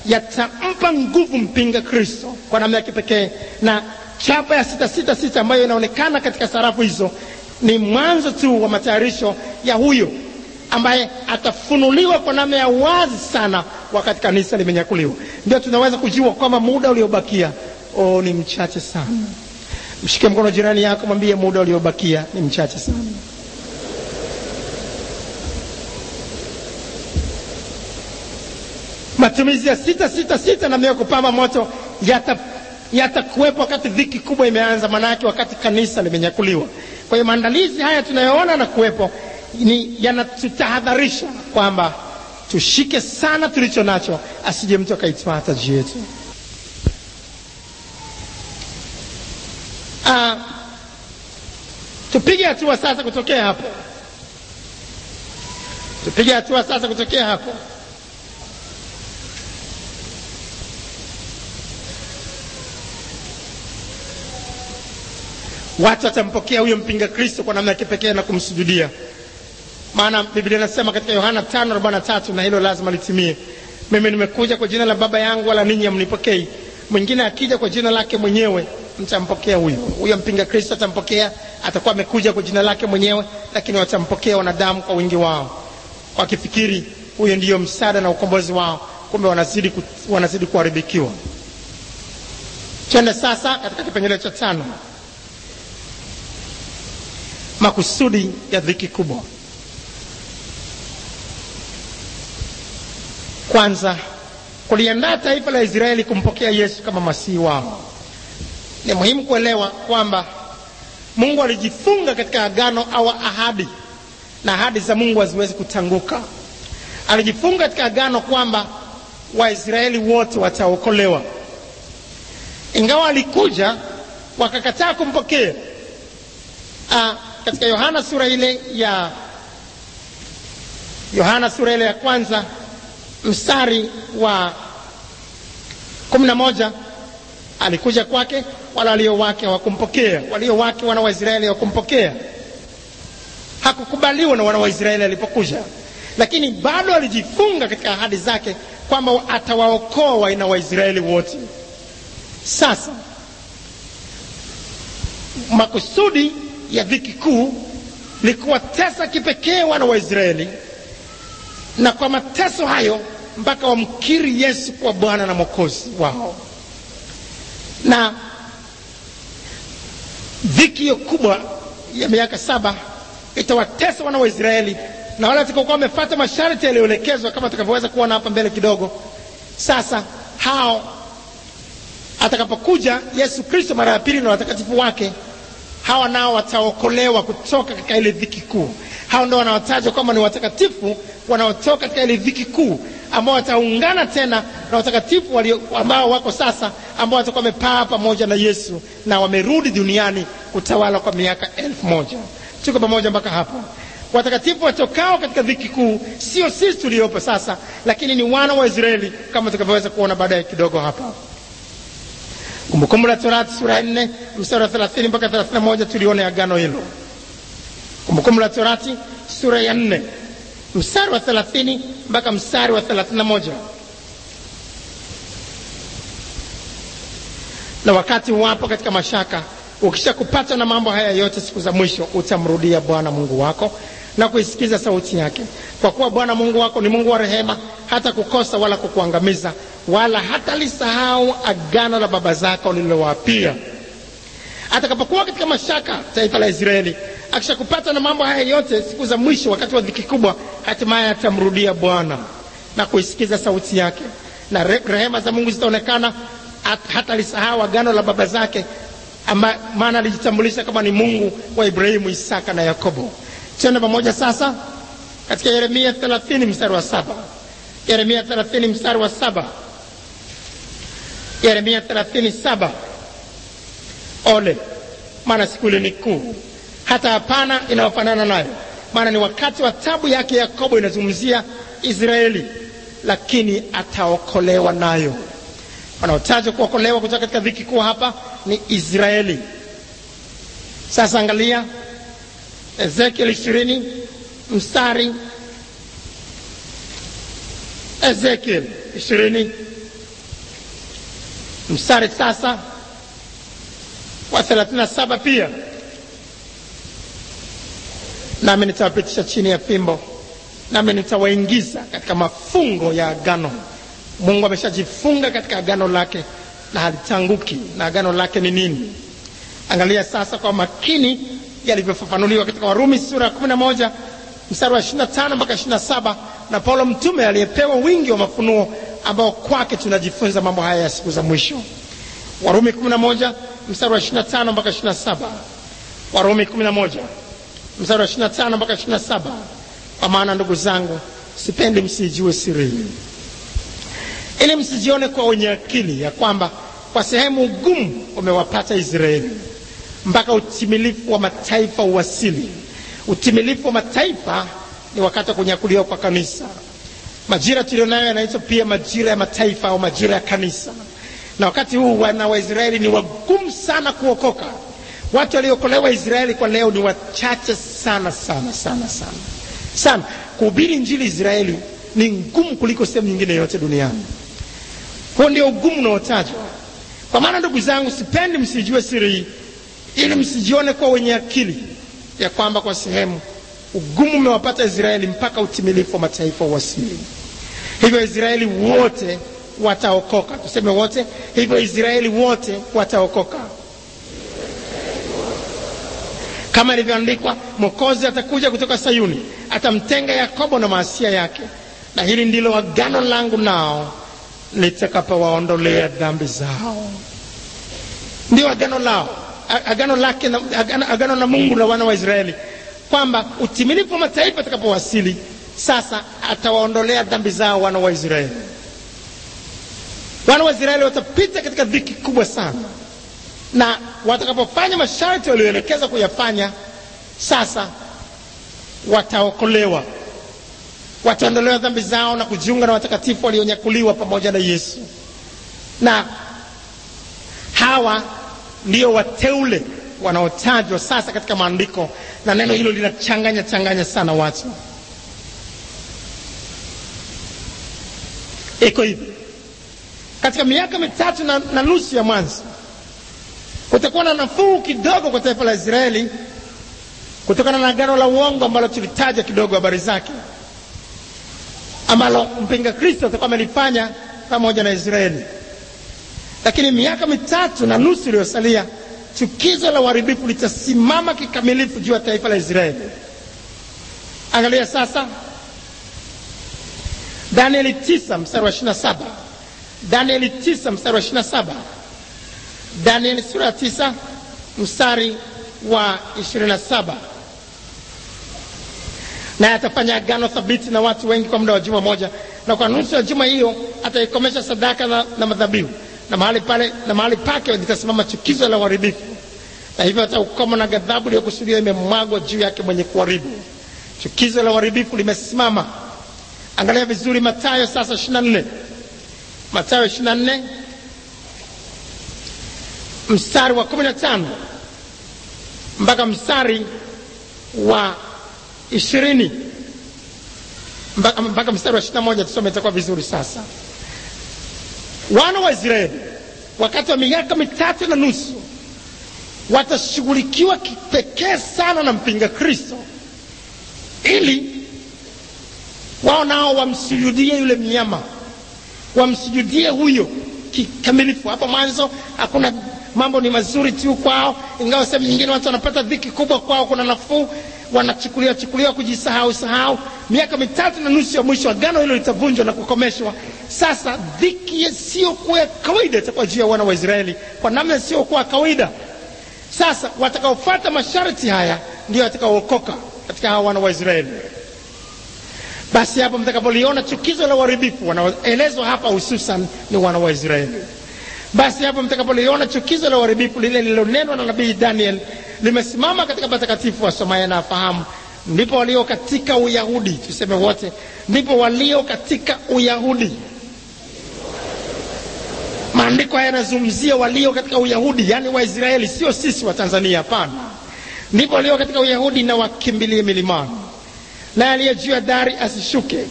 yatampa nguvu mpinga Kristo kwa namna ya kipekee. Na chapa ya 666 ambayo inaonekana katika sarafu hizo ni mwanzo tu wa matayarisho ya huyo ambaye atafunuliwa kwa namna ya wazi sana wakati kanisa limenyakuliwa. Ndio tunaweza kujua kwamba muda uliobakia ni mchache sana. Mshike mkono jirani yako, mwambie muda uliobakia ni mchache sana. Matumizi ya 666 na mioyo kupamba moto yatakuwepo wakati dhiki kubwa imeanza, manake wakati kanisa limenyakuliwa. Kwa hiyo maandalizi haya tunayoona na kuwepo yanatutahadharisha kwamba tushike sana tulicho nacho, asije mtu akaitwaa taji yetu. Tupige hatua sasa kutokea hapo. Watu watampokea huyo mpinga Kristo kwa namna ya kipekee na kumsujudia. Maana Biblia inasema katika Yohana 5:43, na hilo lazima litimie: mimi nimekuja kwa jina la Baba yangu, wala ninyi hamnipokei. Mwingine akija kwa jina lake mwenyewe mtampokea huyo. Huyo mpinga Kristo atampokea, atakuwa amekuja kwa jina lake mwenyewe, lakini watampokea wanadamu kwa wingi wao, wakifikiri huyo ndiyo msaada na ukombozi wao, kumbe wanazidi kuharibikiwa. Twende sasa katika kipengele cha 5. Makusudi ya dhiki kubwa. Kwanza, kuliandaa taifa la Israeli kumpokea Yesu kama masihi wao. Ni muhimu kuelewa kwamba Mungu alijifunga katika agano au ahadi, na ahadi za Mungu haziwezi kutanguka. Alijifunga katika agano kwamba Waisraeli wote wataokolewa. Ingawa alikuja wakakataa kumpokea. Katika Yohana sura ile ya kwanza mstari wa 11, alikuja kwake wala walio wake hawakumpokea. Walio wake wana wa Israeli hawakumpokea. Hakukubaliwa na wana wa Israeli alipokuja, lakini bado alijifunga katika ahadi zake kwamba atawaokoa wana wa Israeli wote. Sasa makusudi ya dhiki kuu ni kuwatesa kipekee wana wa Israeli, na kwa mateso hayo mpaka wamkiri Yesu kwa Bwana na Mwokozi wao. Na dhiki kubwa ya miaka 7 itawatesa wana wa Israeli, na wale watakaokuwa wamefuata masharti yaliyoelekezwa kama tutakavyoweza kuona hapa mbele kidogo. Sasa hao atakapokuja Yesu Kristo mara ya pili na watakatifu wake, hawa nao wataokolewa kutoka katika ile dhiki kuu. Hao ndio wanaotajwa kama ni watakatifu wanaotoka katika ile dhiki kuu, ambao wataungana tena na watakatifu ambao wako sasa, ambao watakuwa wamepaa pamoja na Yesu na wamerudi duniani kutawala kwa miaka 1000. Tuko pamoja mpaka hapo? Watakatifu watokao katika dhiki kuu sio sisi tuliopo sasa, lakini ni wana wa Israeli, kama tutakavyoweza kuona baadaye kidogo hapa. Kumbukumbu la Torati sura 4 mstari wa 30 mpaka 31 tulione agano hilo. Kumbukumbu la Torati sura ya 4 mstari wa 30 mpaka mstari wa 31. Na wakati wapo katika mashaka, ukisha kupata na mambo haya yote siku za mwisho, utamrudia Bwana Mungu wako na kuisikiza sauti yake, kwa kuwa Bwana Mungu wako ni Mungu wa rehema, hata kukosa wala kukuangamiza, wala hata lisahau agano la baba zako lililowaapia. Atakapokuwa katika mashaka taifa la Israeli, akisha kupata na mambo haya yote siku za mwisho, wakati wa dhiki kubwa, hatimaye atamrudia Bwana na kuisikiza sauti yake, na rehema za Mungu zitaonekana, hata lisahau agano la baba zake, maana alijitambulisha kama ni Mungu wa Ibrahimu, Isaka na Yakobo. Twende pamoja sasa katika Yeremia 30 mstari wa 7. Yeremia 30 mstari wa 7. Yeremia 37. Ole, maana siku ile ni kuu, hata hapana inayofanana nayo. Maana ni wakati wa tabu yake Yakobo, inazungumzia Israeli, lakini ataokolewa nayo. Wanaotajwa kuokolewa kutoka katika dhiki kuu hapa ni Israeli. Sasa angalia Ezekiel 20 mstari, Ezekiel 20 mstari sasa wa 37 pia. Nami nitawapitisha chini ya fimbo, nami nitawaingiza katika mafungo ya agano. Mungu ameshajifunga katika agano lake na halitanguki. Na agano lake ni nini? Angalia sasa kwa makini yalivyofafanuliwa katika Warumi sura 11 mstari wa 25 mpaka 27, na Paulo mtume aliyepewa wingi wa mafunuo, ambao kwake tunajifunza mambo haya ya siku za mwisho. Warumi 11 mstari wa 25 mpaka 27. Warumi 11 mstari wa 25 mpaka 27. Kwa maana ndugu zangu, sipendi msijue siri, ili msijione kwa wenye akili, ya kwamba kwa sehemu ugumu umewapata Israeli, mpaka utimilifu wa mataifa uwasili. Utimilifu wa mataifa ni wakati wa kunyakuliwa kwa kanisa. Majira tulionayo yanaitwa pia majira ya mataifa au majira ya kanisa. Na wakati huu wana wa Israeli ni wagumu sana kuokoka. Watu waliokolewa Israeli kwa leo ni wachache sana sana sana sana sana. Kuhubiri injili Israeli ni ngumu kuliko sehemu nyingine yote duniani. Huo ndio ugumu unaotajwa. Kwa maana ndugu zangu, sipendi msijue siri, ili msijione kwa wenye akili, ya kwamba kwa sehemu ugumu umewapata Israeli, mpaka utimilifu wa mataifa uwasili. Hivyo Israeli wote wataokoka. Tuseme wote. Hivyo Israeli wote wataokoka. Kama ilivyoandikwa, Mwokozi atakuja kutoka Sayuni, atamtenga Yakobo na maasia yake, na hili ndilo agano langu nao, nitakapowaondolea dhambi zao. Ndio agano lao, agano lake, agano na Mungu na wana wa Israeli, kwamba utimilifu wa mataifa atakapowasili, sasa atawaondolea dhambi zao wana wa Israeli. Wana wa Israeli watapita katika dhiki kubwa sana, na watakapofanya masharti walioelekeza kuyafanya, sasa wataokolewa, wataondolewa dhambi zao na kujiunga na watakatifu walionyakuliwa pamoja na Yesu. Na hawa ndio wateule wanaotajwa sasa katika maandiko, na neno hilo linachanganya sana watu. Iko hivi, katika miaka 3 na nusu ya mwanzo, kutakuwa na nafuu kidogo kwa taifa la Israeli, kutokana na agano la uongo ambalo tulitaja kidogo habari zake, ambalo mpinga Kristo atakuwa amelifanya pamoja na Israeli. Lakini miaka 3 na nusu iliyosalia, chukizo la uharibifu litasimama kikamilifu juu ya taifa la Israeli. Angalia sasa Danieli 9 mstari wa 27. Danieli 9 mstari wa 27. Danieli sura 9 mstari wa 27. Na atafanya agano thabiti na watu wengi kwa muda wa juma moja, na kwa nusu ya juma hiyo ataikomesha sadaka na madhabihu, na mahali pake litasimama chukizo la uharibifu, na hivyo ataukoma na ghadhabu iliyokusudiwa imemwagwa juu yake mwenye kuharibu. Chukizo la uharibifu limesimama. Angalia vizuri Mathayo sasa 24. Mathayo 24 mstari wa 15 mpaka mstari wa 20 mpaka mstari wa 21. Tusome itakuwa vizuri sasa. Wana wa Israeli wakati wa miaka 3.5 watashughulikiwa kipekee sana na mpinga Kristo, ili wao nao wamsujudie yule mnyama, wamsujudie huyo kikamilifu. Hapo mwanzo hakuna mambo ni mazuri tu kwao, ingawa sehemu nyingine watu wanapata dhiki kubwa, kwao kuna nafuu, wanachukuliwa kujisahau. Miaka 3.5 ya mwisho agano hilo litavunjwa na kukomeshwa. Sasa dhiki sio kwa kawaida itakuwa juu ya wana wa Israeli, kwa namna sio kwa kawaida. Sasa watakaofuata masharti haya ndio watakaookoka katika hawa wana wa Israeli. Basi hapo mtakapoliona chukizo la uharibifu, wanaelezwa hapa hususan ni wana wa Israeli. Basi hapo mtakapoliona chukizo la uharibifu lile lililonenwa na nabii Daniel limesimama katika patakatifu, wasomaye na afahamu, ndipo walio katika Uyahudi, tuseme wote, ndipo walio katika Uyahudi. Maandiko haya yanazungumzia walio katika Uyahudi, yani Waisraeli, sio sisi wa Tanzania, hapana. Ndipo walio katika Uyahudi na wakimbilie milimani, na aliye juu ya dari asishuke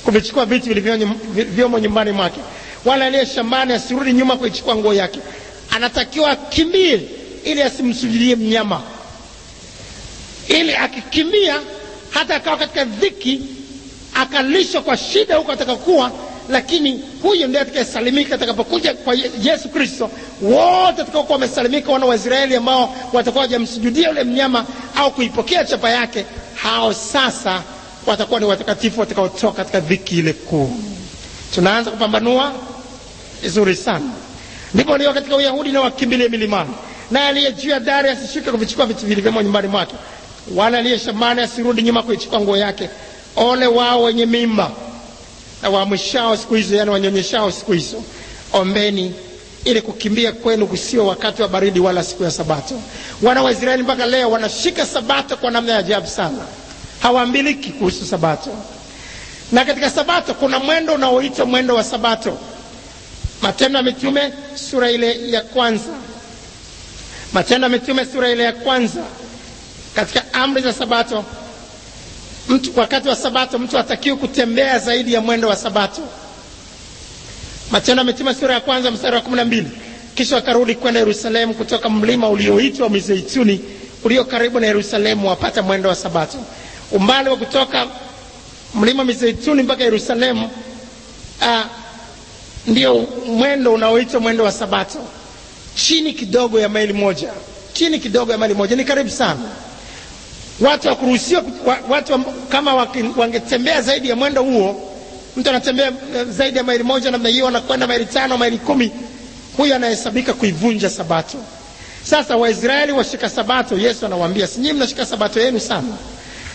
kuvichukua vitu vilivyomo nyumbani mwake, wala aliye shambani asirudi nyuma kuichukua nguo yake. Anatakiwa akimbie ili asimsujudie mnyama, ili akikimbia hata akawa katika dhiki, akalishwa kwa shida huko atakakuwa, lakini huyo ndiye atakayesalimika atakapokuja kwa Yesu Kristo. Wote atakaokuwa wamesalimika, wana wa Israeli ambao watakuwa hawajamsujudia yule mnyama au kuipokea chapa yake, hao sasa watakuwa ni watakatifu watakaotoka katika dhiki ile kuu. Tunaanza kupambanua vizuri sana. Ndipo walio katika Uyahudi na wakimbilie milimani, na aliye juu ya dari asishuke kuvichukua vitu vilivyomo nyumbani mwake, wala aliye shambani asirudi nyuma kuichukua nguo yake. Ole wao wenye mimba na waamshao siku hizo, yani wanyonyeshao siku hizo. Ombeni ili kukimbia kwenu kusio wakati wa baridi wala siku ya Sabato. Wana wa Israeli mpaka leo wanashika Sabato kwa namna ya ajabu sana, hawaambiliki kuhusu Sabato. Na katika Sabato kuna mwendo unaoitwa mwendo wa Sabato. Matendo ya Mitume sura ile ya kwanza, Matendo ya Mitume sura ile ya kwanza, katika amri za Sabato, mtu wakati wa Sabato mtu hatakiwi kutembea zaidi ya mwendo wa Sabato. Matendo ya Mitume sura ya kwanza mstari wa 12. Kisha wakarudi kwenda Yerusalemu kutoka mlima ulioitwa Mizeituni ulio karibu na Yerusalemu, wapata mwendo wa Sabato. Umbali wa kutoka mlima Mizeituni mpaka Yerusalemu ndio mwendo unaoitwa mwendo wa Sabato. Chini kidogo ya maili moja, chini kidogo ya maili moja, ni karibu sana. Watu wakuruhusiwa, watu kama wangetembea zaidi ya mwendo huo, mtu anatembea zaidi ya maili moja namna hiyo, anakwenda maili 5, maili 10, huyo anahesabika kuivunja Sabato. Sasa Waisraeli washika Sabato, Yesu anawaambia, si nyinyi mnashika Sabato yenu sana?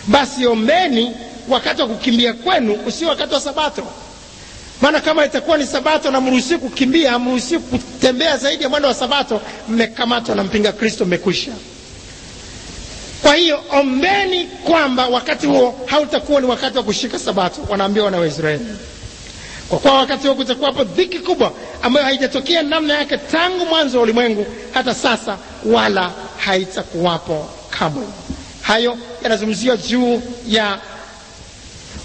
Basi ombeni wakati wa kukimbia kwenu usio wakati wa Sabato. Maana kama itakuwa ni Sabato na mruhusiwi kukimbia, mruhusiwi kutembea zaidi ya mwendo wa Sabato, mmekamatwa na mpinga Kristo, mmekwisha. Kwa hiyo ombeni kwamba wakati huo hautakuwa ni wakati wa kushika Sabato, wanaambia wana wa Israeli. Kwa kuwa wakati huo kutakuwa hapo dhiki kubwa ambayo haijatokea namna yake tangu mwanzo wa ulimwengu hata sasa, wala haitakuwapo kamwe. Hayo yanazungumziwa juu ya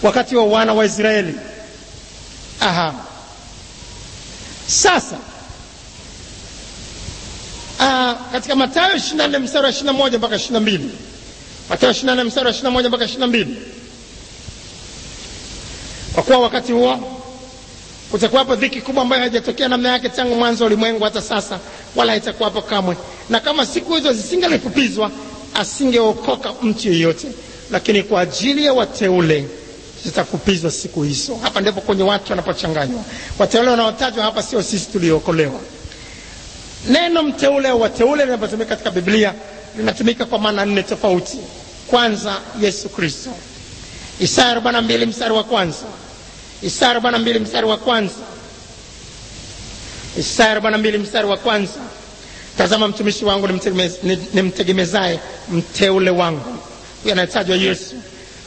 wakati wa wana wa Israeli. Sasa katika Mathayo 24 mstari wa 21 mpaka 22. Mathayo 24 mstari wa 21 mpaka 22. Kwa kuwa wakati huo kutakuwa hapo dhiki kubwa ambayo haijatokea namna yake tangu mwanzo wa ulimwengu hata sasa, wala haitakuwa hapo kamwe. Na kama siku hizo zisingelifupizwa, asingeokoka mtu yeyote, lakini kwa ajili ya wateule zitakupizwa siku hizo. Hapa ndipo kwenye watu wanapochanganywa. Wateule wanaotajwa hapa sio sisi tuliokolewa. Neno mteule au wateule linapotumika katika Biblia linatumika kwa maana 4 tofauti. Kwanza, Yesu Kristo. Isaya 42 mstari wa kwanza. Isaya 42 mstari wa kwanza. Isaya 42 mstari wa kwanza. Tazama mtumishi wangu nimtegemezaye, mteule wangu. Huyo anatajwa Yesu.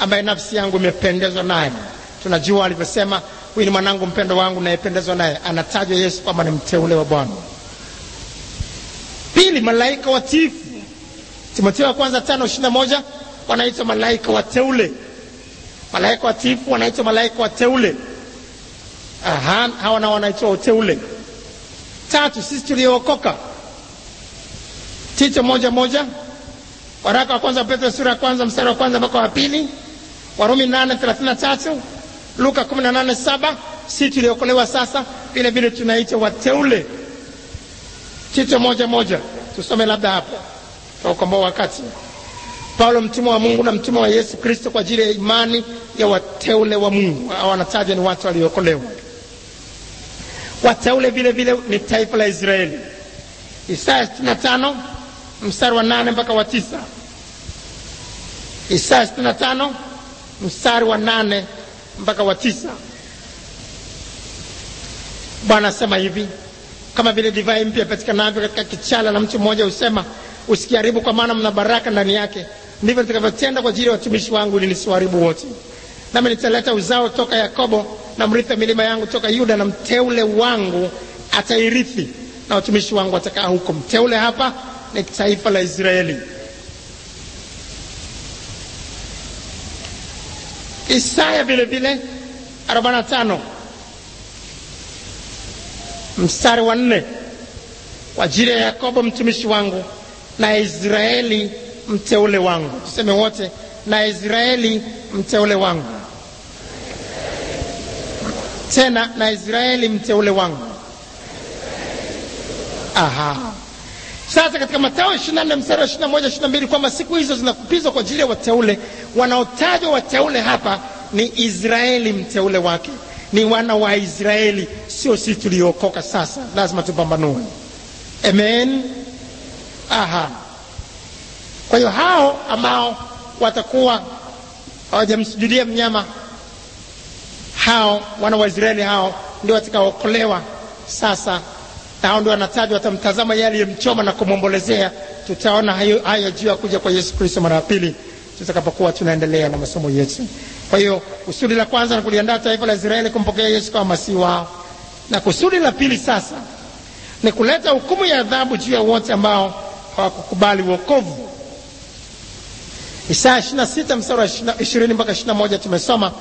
ambaye nafsi yangu imependezwa naye. Tunajua alivyosema, huyu ni mwanangu mpendwa wangu nayependezwa naye. Anatajwa Yesu kwamba ni mteule wa Bwana. Pili, malaika watiifu. Timotheo wa kwanza 5:21 wanaitwa malaika wateule. Malaika watiifu wanaitwa malaika wateule. Hawa na wanaitwa wateule. Tatu, sisi tuliokoka. Tito 1:1, waraka wa kwanza Petro sura ya kwanza mstari wa kwanza mpaka wa pili, Warumi 8:33, Luka 18:7. Sisi tuliokolewa sasa vile vile tunaitwa wateule. Tito 1:1, tusome labda hapo tukomboa wakati. Paulo mtumwa wa Mungu na mtumwa wa Yesu Kristo kwa ajili ya imani ya wateule wa Mungu. Hao wanataja ni watu waliokolewa. Wateule vile vile ni taifa la Israeli. Isaya 65 mstari wa 8 mpaka wa 9. Isaya 65 mstari wa 8 mpaka wa 9. Bwana asema hivi: kama vile divai mpya patikavyo katika kichala na mtu mmoja usema usikiharibu kwa maana mna baraka ndani yake, ndivyo nitakavyotenda kwa ajili ya watumishi wangu ili nisiwaharibu wote. Nami nitaleta uzao toka Yakobo na mrithi milima yangu toka Yuda, na mteule wangu atairithi na watumishi wangu watakaa huko. Mteule hapa ni taifa la Israeli. Isaya vile vile 45 mstari wa 4, kwa ajili ya Yakobo mtumishi wangu na Israeli mteule wangu. Tuseme wote, na Israeli mteule wangu. Tena, na Israeli mteule wangu. Sasa katika Mathayo 24 mstari wa 21, 22 kwamba siku hizo zinakupizwa kwa ajili ya wateule. Wanaotajwa wateule hapa ni Israeli mteule wake, ni wana wa Israeli, sio sisi tuliokoka sasa. Lazima tupambanue. Amen. Kwa hiyo hao ambao watakuwa hawajamsujudia mnyama, hao wana wa Israeli, hao ndio watakaookolewa sasa. Na hao ndio wanatajwa, watamtazama yeye aliyemchoma na kumwombolezea. Tutaona hayo juu ya kuja kwa Yesu Kristo mara ya pili tutakapokuwa tunaendelea na masomo yetu. Kwa hiyo kusudi la kwanza ni kuliandaa taifa la Israeli kumpokea Yesu kama Masihi wao, na kusudi la pili sasa ni kuleta hukumu ya adhabu juu ya wote ambao hawakukubali wokovu. Isaya 26 mstari wa 20 mpaka 21 tumesoma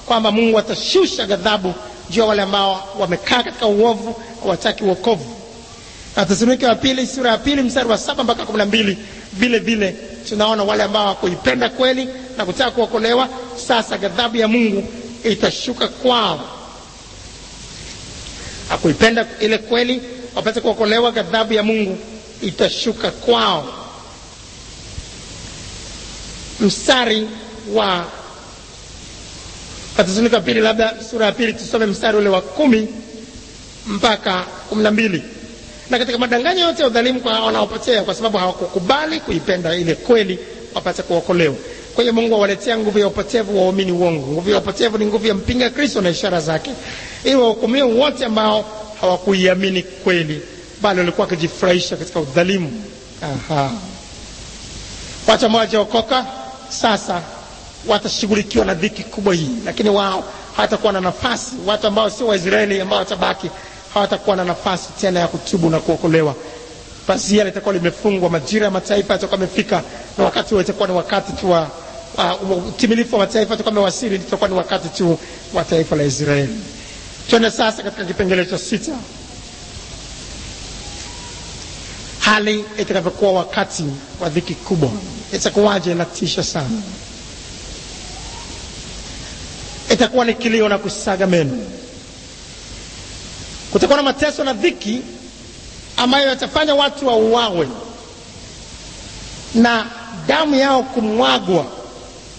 kwamba Mungu atashusha ghadhabu juu ya wale ambao wamekaa katika uovu, hawataki wokovu. Na Thesalonike wa pili sura ya pili mstari wa 7 mpaka 12 vile vile tunaona wale ambao hawakuipenda kweli na kutaka kuokolewa, sasa ghadhabu ya Mungu itashuka kwao. Hakuipenda ile kweli wapate kuokolewa, ghadhabu ya Mungu itashuka kwao. Mstari wa Thesalonike wa pili, labda sura ya pili tusome mstari ule wa 10 mpaka 12. Na katika madanganyo yote ya udhalimu kwa wanaopotea, kwa sababu hawakukubali kuipenda ile kweli wapate kuokolewa. Kwa hiyo Mungu awaletea nguvu ya upotevu waumini uongo. Nguvu ya upotevu ni nguvu ya mpinga Kristo na ishara zake, ili wahukumiwe wote ambao hawakuiamini kweli, bali walikuwa wakijifurahisha katika udhalimu. Watu ambao hawajaokoka sasa watashughulikiwa na dhiki kubwa hii, lakini wao hawatakuwa na nafasi. Watu ambao sio Waisraeli ambao watabaki hawatakuwa na nafasi tena ya kutubu na kuokolewa. Pazia litakuwa limefungwa, majira ya mataifa yatakuwa yamefika, na wakati huo itakuwa ni wakati tu wa utimilifu wa mataifa utakuwa umewasili, itakuwa ni wakati tu wa taifa la Israeli. Tuende sasa katika kipengele cha 6. Hali itakapokuwa wakati wa dhiki kubwa itakuwaje? Inatisha sana. Itakuwa ni kilio na kusaga meno. Kutakuwa na mateso na dhiki ambayo yatafanya watu wauawe na damu yao kumwagwa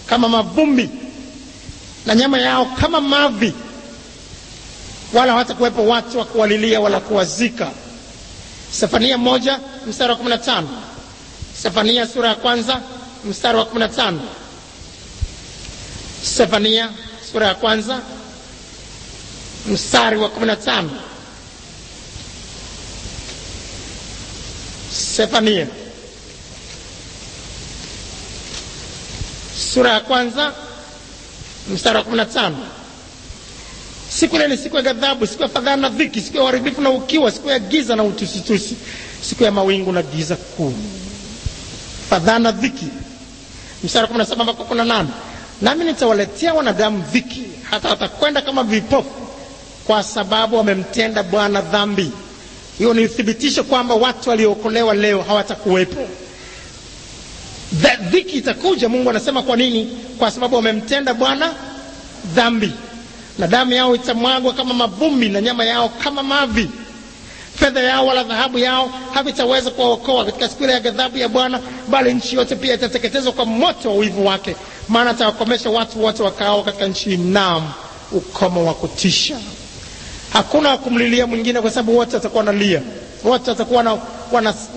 kama mavumbi na nyama yao kama mavi, wala hawatakuwepo watu wa kuwalilia wala kuwazika. Sefania 1 mstari wa 15. Sefania sura ya kwanza mstari wa 15. Sefania sura ya kwanza mstari wa 15. Sefania sura ya kwanza mstari wa 15. Siku ile ni siku ya ghadhabu, siku ya fadhaa na dhiki, siku ya uharibifu na ukiwa, siku ya giza na utusitusi, siku ya mawingu na giza kuu. Fadhaa na dhiki. Mstari wa 17 mpaka 18. Nami nitawaletea wanadamu dhiki, hata watakwenda kama vipofu, kwa sababu wamemtenda Bwana dhambi. Hiyo ni uthibitisho kwamba watu waliokolewa leo hawatakuwepo. Dhiki itakuja. Mungu anasema kwa nini? Kwa sababu wamemtenda Bwana dhambi. Na damu yao itamwagwa kama mavumbi, na nyama yao kama mavi. Fedha yao wala dhahabu yao havitaweza kuwaokoa katika siku ya ghadhabu ya Bwana, bali nchi yote pia itateketezwa kwa moto wa wivu wake, maana atawakomesha watu wote wakao katika nchi, naam, ukomo wa kutisha. Hakuna kumlilia mwingine, kwa sababu wote watakuwa wanalia. Wote watakuwa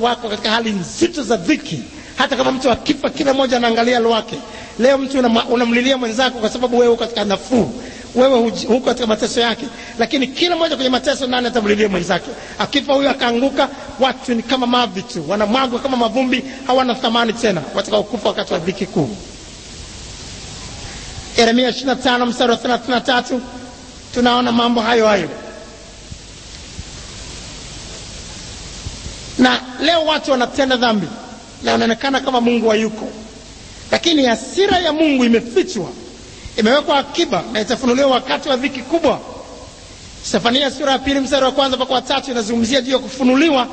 wako katika hali nzito za dhiki. Hata kama mtu akifa, kila mmoja anaangalia lwake. Leo mtu unamlilia mwenzako kwa sababu wewe uko katika nafuu, wewe huko katika mateso yake, lakini kila mmoja kwenye mateso, nani atamlilia mwenzake? Akifa huyu akaanguka, watu ni kama mavi tu, wanamwagwa kama mavumbi, hawana thamani tena, watakaokufa wakati wa dhiki kuu. Yeremia 25 mstari wa 33 tunaona mambo hayo. Na leo watu wanatenda dhambi na wanaonekana kama Mungu hayuko, lakini hasira ya Mungu imefichwa, imewekwa akiba, na itafunuliwa wakati wa dhiki kubwa. Sefania sura ya 2 mstari wa 1 mpaka 3 inazungumzia juu ya kufunuliwa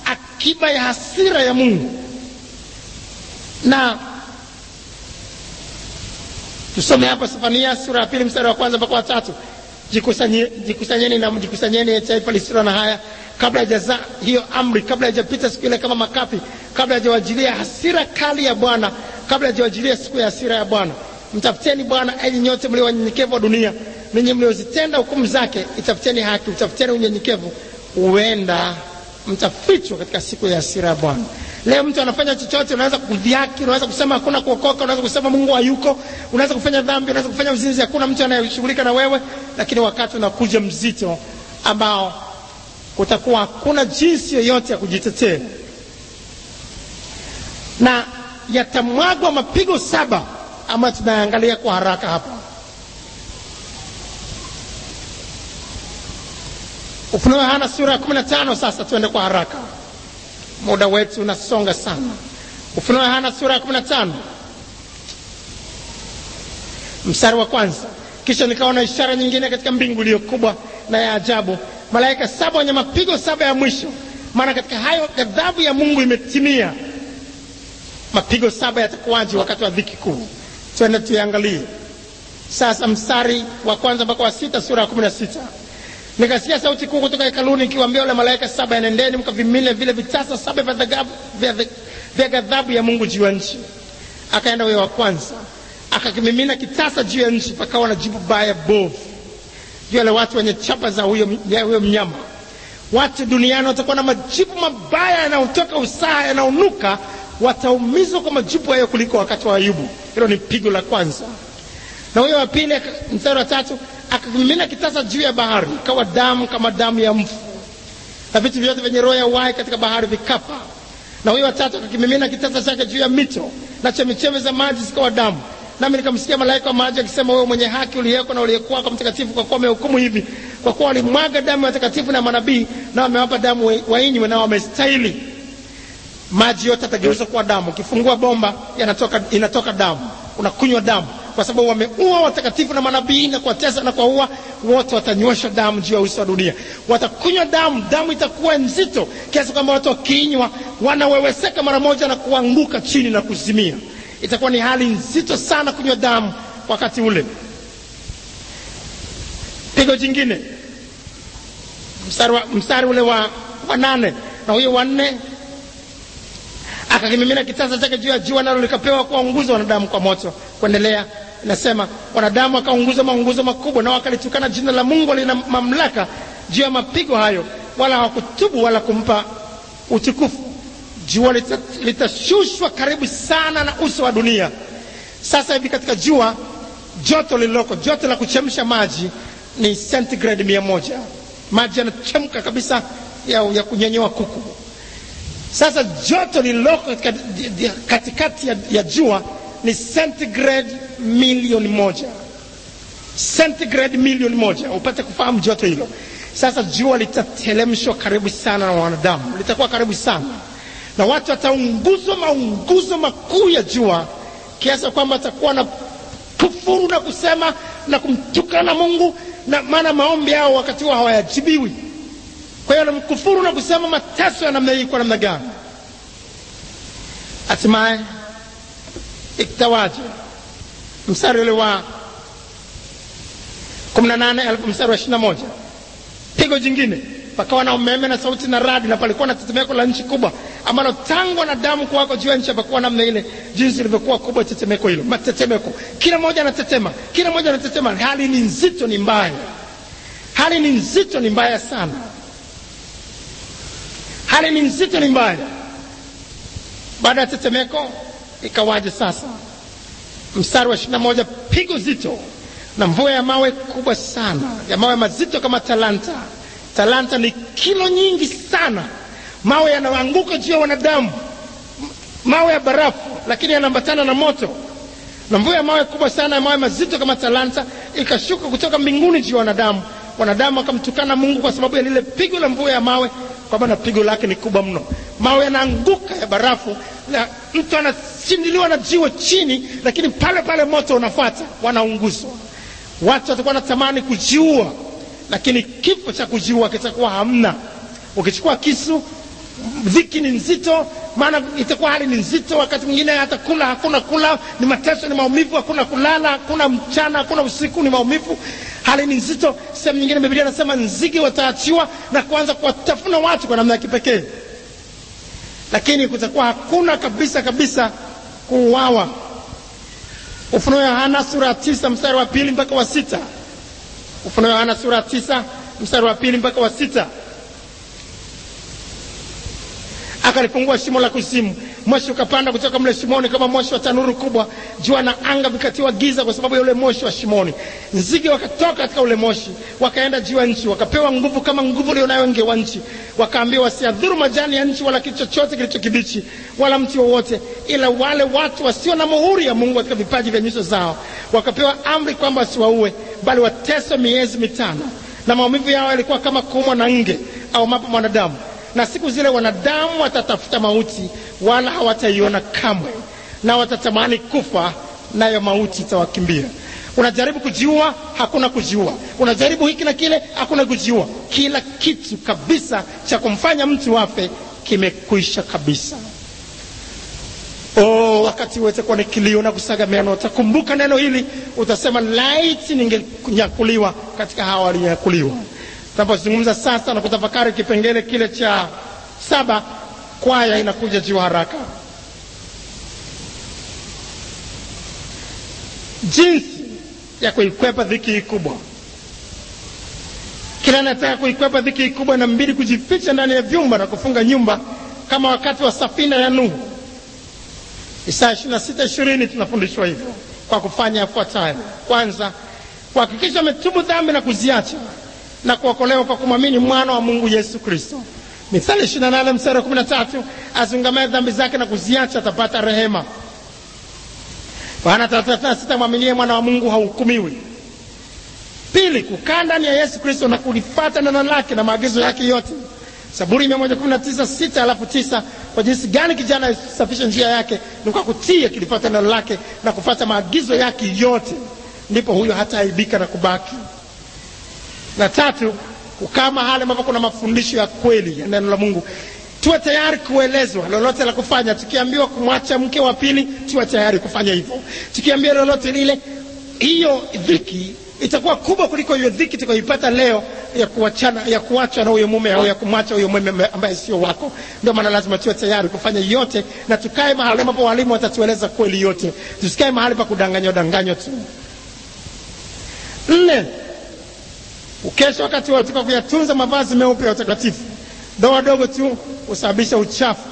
akiba ya hasira ya Mungu. Na tusome hapa Sefania sura ya 2 mstari wa 1 mpaka 3. Jikusanyeni taifa lisilo na haya, kabla hajaza hiyo amri, kabla hajapita siku ile kama makapi, kabla hajawajilia hasira kali ya Bwana, kabla hajawajilia siku ya hasira ya Bwana. Mtafuteni Bwana, enyi nyote mlio wanyenyekevu wa dunia, ninyi mliozitenda hukumu zake. Itafuteni haki, utafuteni unyenyekevu, huenda mtafichwa katika siku ya hasira ya Bwana. Leo mtu anafanya chochote, unaweza kudhiaki, unaweza kusema hakuna kuokoka, unaweza kusema Mungu hayuko, unaweza kufanya dhambi, unaweza kufanya uzinzi, hakuna mtu anayeshughulika na wewe. Lakini wakati unakuja mzito ambao kutakuwa hakuna jinsi yoyote ya kujitetea, na yatamwagwa mapigo 7 ama tunaangalia kwa haraka hapa. Ufunuo Yohana sura ya 15. Sasa tuende kwa haraka, muda wetu unasonga sana. Ufunuo Yohana sura ya 15 mstari wa 1. Kisha nikaona ishara nyingine katika mbingu iliyo kubwa na ya ajabu, malaika 7 wenye mapigo 7 ya mwisho. Maana katika hayo ghadhabu ya Mungu imetimia. Mapigo 7 yatakuwaje wakati wa dhiki kuu? Twende tuangalie. Sasa mstari wa 1 mpaka wa 6 sura ya 16. Nikasikia sauti kuu kutoka hekaluni ikiwaambia wale malaika 7, enendeni mkavimile vile vitasa 7 vya ghadhabu ya Mungu juu ya nchi. Akaenda huyo wa kwanza, akakimimina kitasa juu ya nchi, pakawa na jibu baya bovu. Wale watu wenye chapa za huyo mnyama. Watu duniani watakuwa na majibu mabaya yanayotoka usaha, yanaonuka. Wataumizwa kwa majibu hayo kuliko wakati wa Ayubu. Hilo ni pigo la kwanza. Na huyo wa pili, mstari wa 3, akakimimina kitasa juu ya bahari, ikawa damu kama damu ya mfu, na vitu vyote vyenye roho ya uhai katika bahari vikafa. Na huyo wa 3 akakimimina kitasa chake juu ya mito, na chemichemi za maji zikawa damu. Nami nikamsikia malaika wa maji akisema, wewe mwenye haki uliyeko na uliyekuwa kwa mtakatifu, kwa kuwa umehukumu hivi, kwa kuwa walimwaga damu ya watakatifu na manabii, na wamewapa damu wainywe, na wamestahili. Maji yote yatageuzwa kuwa damu. Ukifungua bomba inatoka damu, unakunywa damu, kwa sababu wameua watakatifu na manabii na kuwatesa na kuwaua. Wote watanyweshwa damu juu ya uso wa dunia. Watakunywa damu, damu itakuwa nzito kiasi kwamba watu wakinywa wanaweweseka mara moja na kuanguka chini na kuzimia. Itakuwa ni hali nzito sana kunywa damu wakati ule. Pigo jingine, mstari ule wa 8. Na huyo wa 4 akakimimina kitasa chake juu ya jua, nalo likapewa kuwaunguza wanadamu kwa moto. Kuendelea inasema, wanadamu wakaunguzwa maunguzo makubwa, na wakalitukana jina la Mungu lina mamlaka juu ya mapigo hayo, wala hawakutubu wala kumpa utukufu. Jua litashushwa karibu sana na uso wa dunia. Sasa hivi katika jua, joto lililoko, joto la kuchemsha maji ni centigrade 100. Maji yanachemka kabisa ya kunyenyewa kuku. Sasa joto lililoko katikati ya jua ni centigrade 1,000,000. centigrade milioni 1, upate kufahamu joto hilo. Sasa jua litatelemshwa karibu sana na wanadamu, litakuwa karibu sana, na watu wataunguzwa maunguzo makuu ya jua, kiasi kwamba atakuwa na kufuru na kusema na kumtukana Mungu, na maana maombi yao wakati huo hawayajibiwi. Kwa hiyo kufuru na kusema mateso ya namna hii kwa namna gani? Hatimaye ikawaje? Mstari ule wa 18 mstari wa 21, pigo jingine, pakawa na umeme na sauti na radi, na palikuwa na tetemeko la nchi kubwa, ambalo tangu wanadamu kuwako juu ya nchi hapakuwa namna ile jinsi ilivyokuwa kubwa tetemeko hilo. Matetemeko, kila mmoja anatetema, kila mmoja anatetema. Hali ni nzito, ni mbaya. Hali ni nzito, ni mbaya sana. Hali ni nzito, ni mbaya. Baada ya tetemeko ikawaje sasa? Mstari wa 21, pigo zito na mvua ya mawe kubwa sana, ya mawe mazito kama talanta. Talanta ni kilo nyingi sana. Mawe yanaanguka juu ya wanadamu, mawe ya barafu, lakini yanaambatana na moto. Na mvua ya mawe kubwa sana, ya mawe mazito kama talanta, ikashuka kutoka mbinguni juu ya wanadamu. Wanadamu wakamtukana Mungu kwa sababu ya lile pigo la mvua ya mawe, kwa maana pigo lake ni kubwa mno. Mawe yanaanguka ya barafu, na mtu anashindiliwa na jiwe chini, lakini pale pale moto unafuata, wanaunguzwa. Watu watakuwa wanatamani kujiua, lakini kifo cha kujiua kitakuwa hamna. Ukichukua kisu, dhiki ni nzito, maana itakuwa hali ni nzito. Wakati mwingine hata kula hakuna kula, ni mateso, ni maumivu, hakuna kulala, hakuna mchana, hakuna usiku, ni maumivu. Hali ni nzito. Sehemu nyingine Biblia inasema nzige wataachiwa na kuanza kuwatafuna watu kwa namna ya kipekee, lakini kutakuwa hakuna kabisa kabisa kuuawa. Ufunuo Yohana sura 9 mstari wa 2 mpaka wa 6. Ufunuo Yohana sura 9 mstari wa 2 mpaka wa 6. Akalifungua shimo la kuzimu, moshi ukapanda kutoka mle shimoni kama moshi wa tanuru kubwa. Jua na anga vikatiwa giza kwa sababu ya ule moshi wa shimoni. Nzige wakatoka katika ule moshi, wakaenda juu ya nchi, wakapewa nguvu kama nguvu ilionayo nge wa nchi. Wakaambiwa wasiadhuru majani ya nchi, wala kitu chochote kilicho kibichi, wala mti wowote, ila wale watu wasio na muhuri ya Mungu katika vipaji vya nyuso zao. Wakapewa amri kwamba wasiwaue, bali wateswe miezi 5, na maumivu yao yalikuwa kama kuumwa na nge au mapo mwanadamu. Na siku zile wanadamu watatafuta mauti, wala hawataiona kamwe, na watatamani kufa, nayo mauti itawakimbia. Unajaribu kujiua, hakuna kujiua. Unajaribu hiki na kile, hakuna kujiua. Kila kitu kabisa cha kumfanya mtu afe kimekwisha kabisa. Wakati wote kwa kilio na kusaga meno, utakumbuka neno hili, utasema laiti ningenyakuliwa katika hawa walionyakuliwa. Tunapozungumza sasa na kutafakari kipengele kile cha 7, kwaya inakuja juu haraka. Jinsi ya kuikwepa dhiki kubwa. Kila anataka kuikwepa dhiki kubwa inabidi kujificha ndani ya vyumba na kufunga nyumba, kama wakati wa safina ya Nuhu. Isaya 26:20 tunafundishwa hivyo, kwa kufanya yafuatayo. Kwanza, kuhakikisha ametubu dhambi na kuziacha, na kuokolewa kwa kumwamini mwana wa Mungu Yesu Kristo. Mithali 28 mstari wa 13, azungamaye dhambi zake na kuziacha atapata rehema. Yohana 3:6, mwaminie mwana wa Mungu hahukumiwi. Pili, kukaa ndani ya Yesu Kristo na kulifuata neno lake na maagizo yake yote. Zaburi 119:6 alafu 9, kwa jinsi gani kijana yasafisha njia yake, ni kwa kutii kilifuata neno lake na kufuata maagizo yake yote, ndipo huyo hataaibika na kubaki. Na tatu, kukaa mahali ambapo kuna mafundisho ya kweli ya neno la Mungu. Tuwe tayari kuelezwa lolote la kufanya. Tukiambiwa kumwacha mke wa pili, tuwe tayari kufanya hivyo. Tukiambiwa lolote lile, hiyo dhiki itakuwa kubwa kuliko hiyo dhiki tukaipata leo ya kuacha na huyo mume au ya kumwacha huyo mume ambaye sio wako. Ndio maana lazima tuwe tayari kufanya yote, na tukae mahali ambapo walimu watatueleza kweli yote. Tusikae mahali pa kudanganywa tu. 4, ukesha wakati wote kwa kuyatunza mavazi meupe ya utakatifu. Doa dogo tu husababisha uchafu.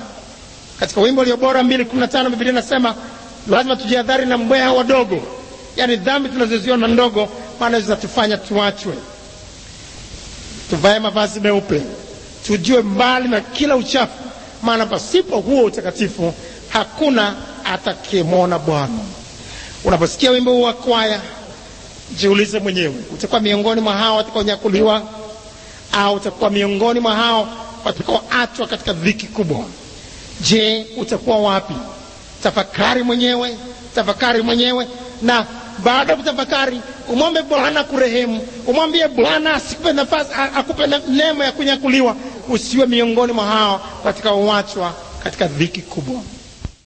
Katika wimbo ulio bora 2:15 Biblia inasema lazima tujihadhari na mbweha wadogo, yani dhambi tunazoziona ndogo, maana zinatufanya tuachwe. Tuvae mavazi meupe, tujue mbali na kila uchafu, maana pasipo huo utakatifu hakuna atakayemwona Bwana. Unaposikia wimbo wa kwaya, Jiulize mwenyewe, utakuwa miongoni mwa hao watakaonyakuliwa au utakuwa miongoni mwa hao watakaoachwa katika dhiki kubwa? Je, utakuwa wapi? Tafakari mwenyewe, na baada ya kutafakari umwombe Bwana kurehemu, umwambie Bwana asikupe nafasi, akupe neema ya kunyakuliwa, usiwe miongoni mwa hao watakaoachwa katika dhiki kubwa.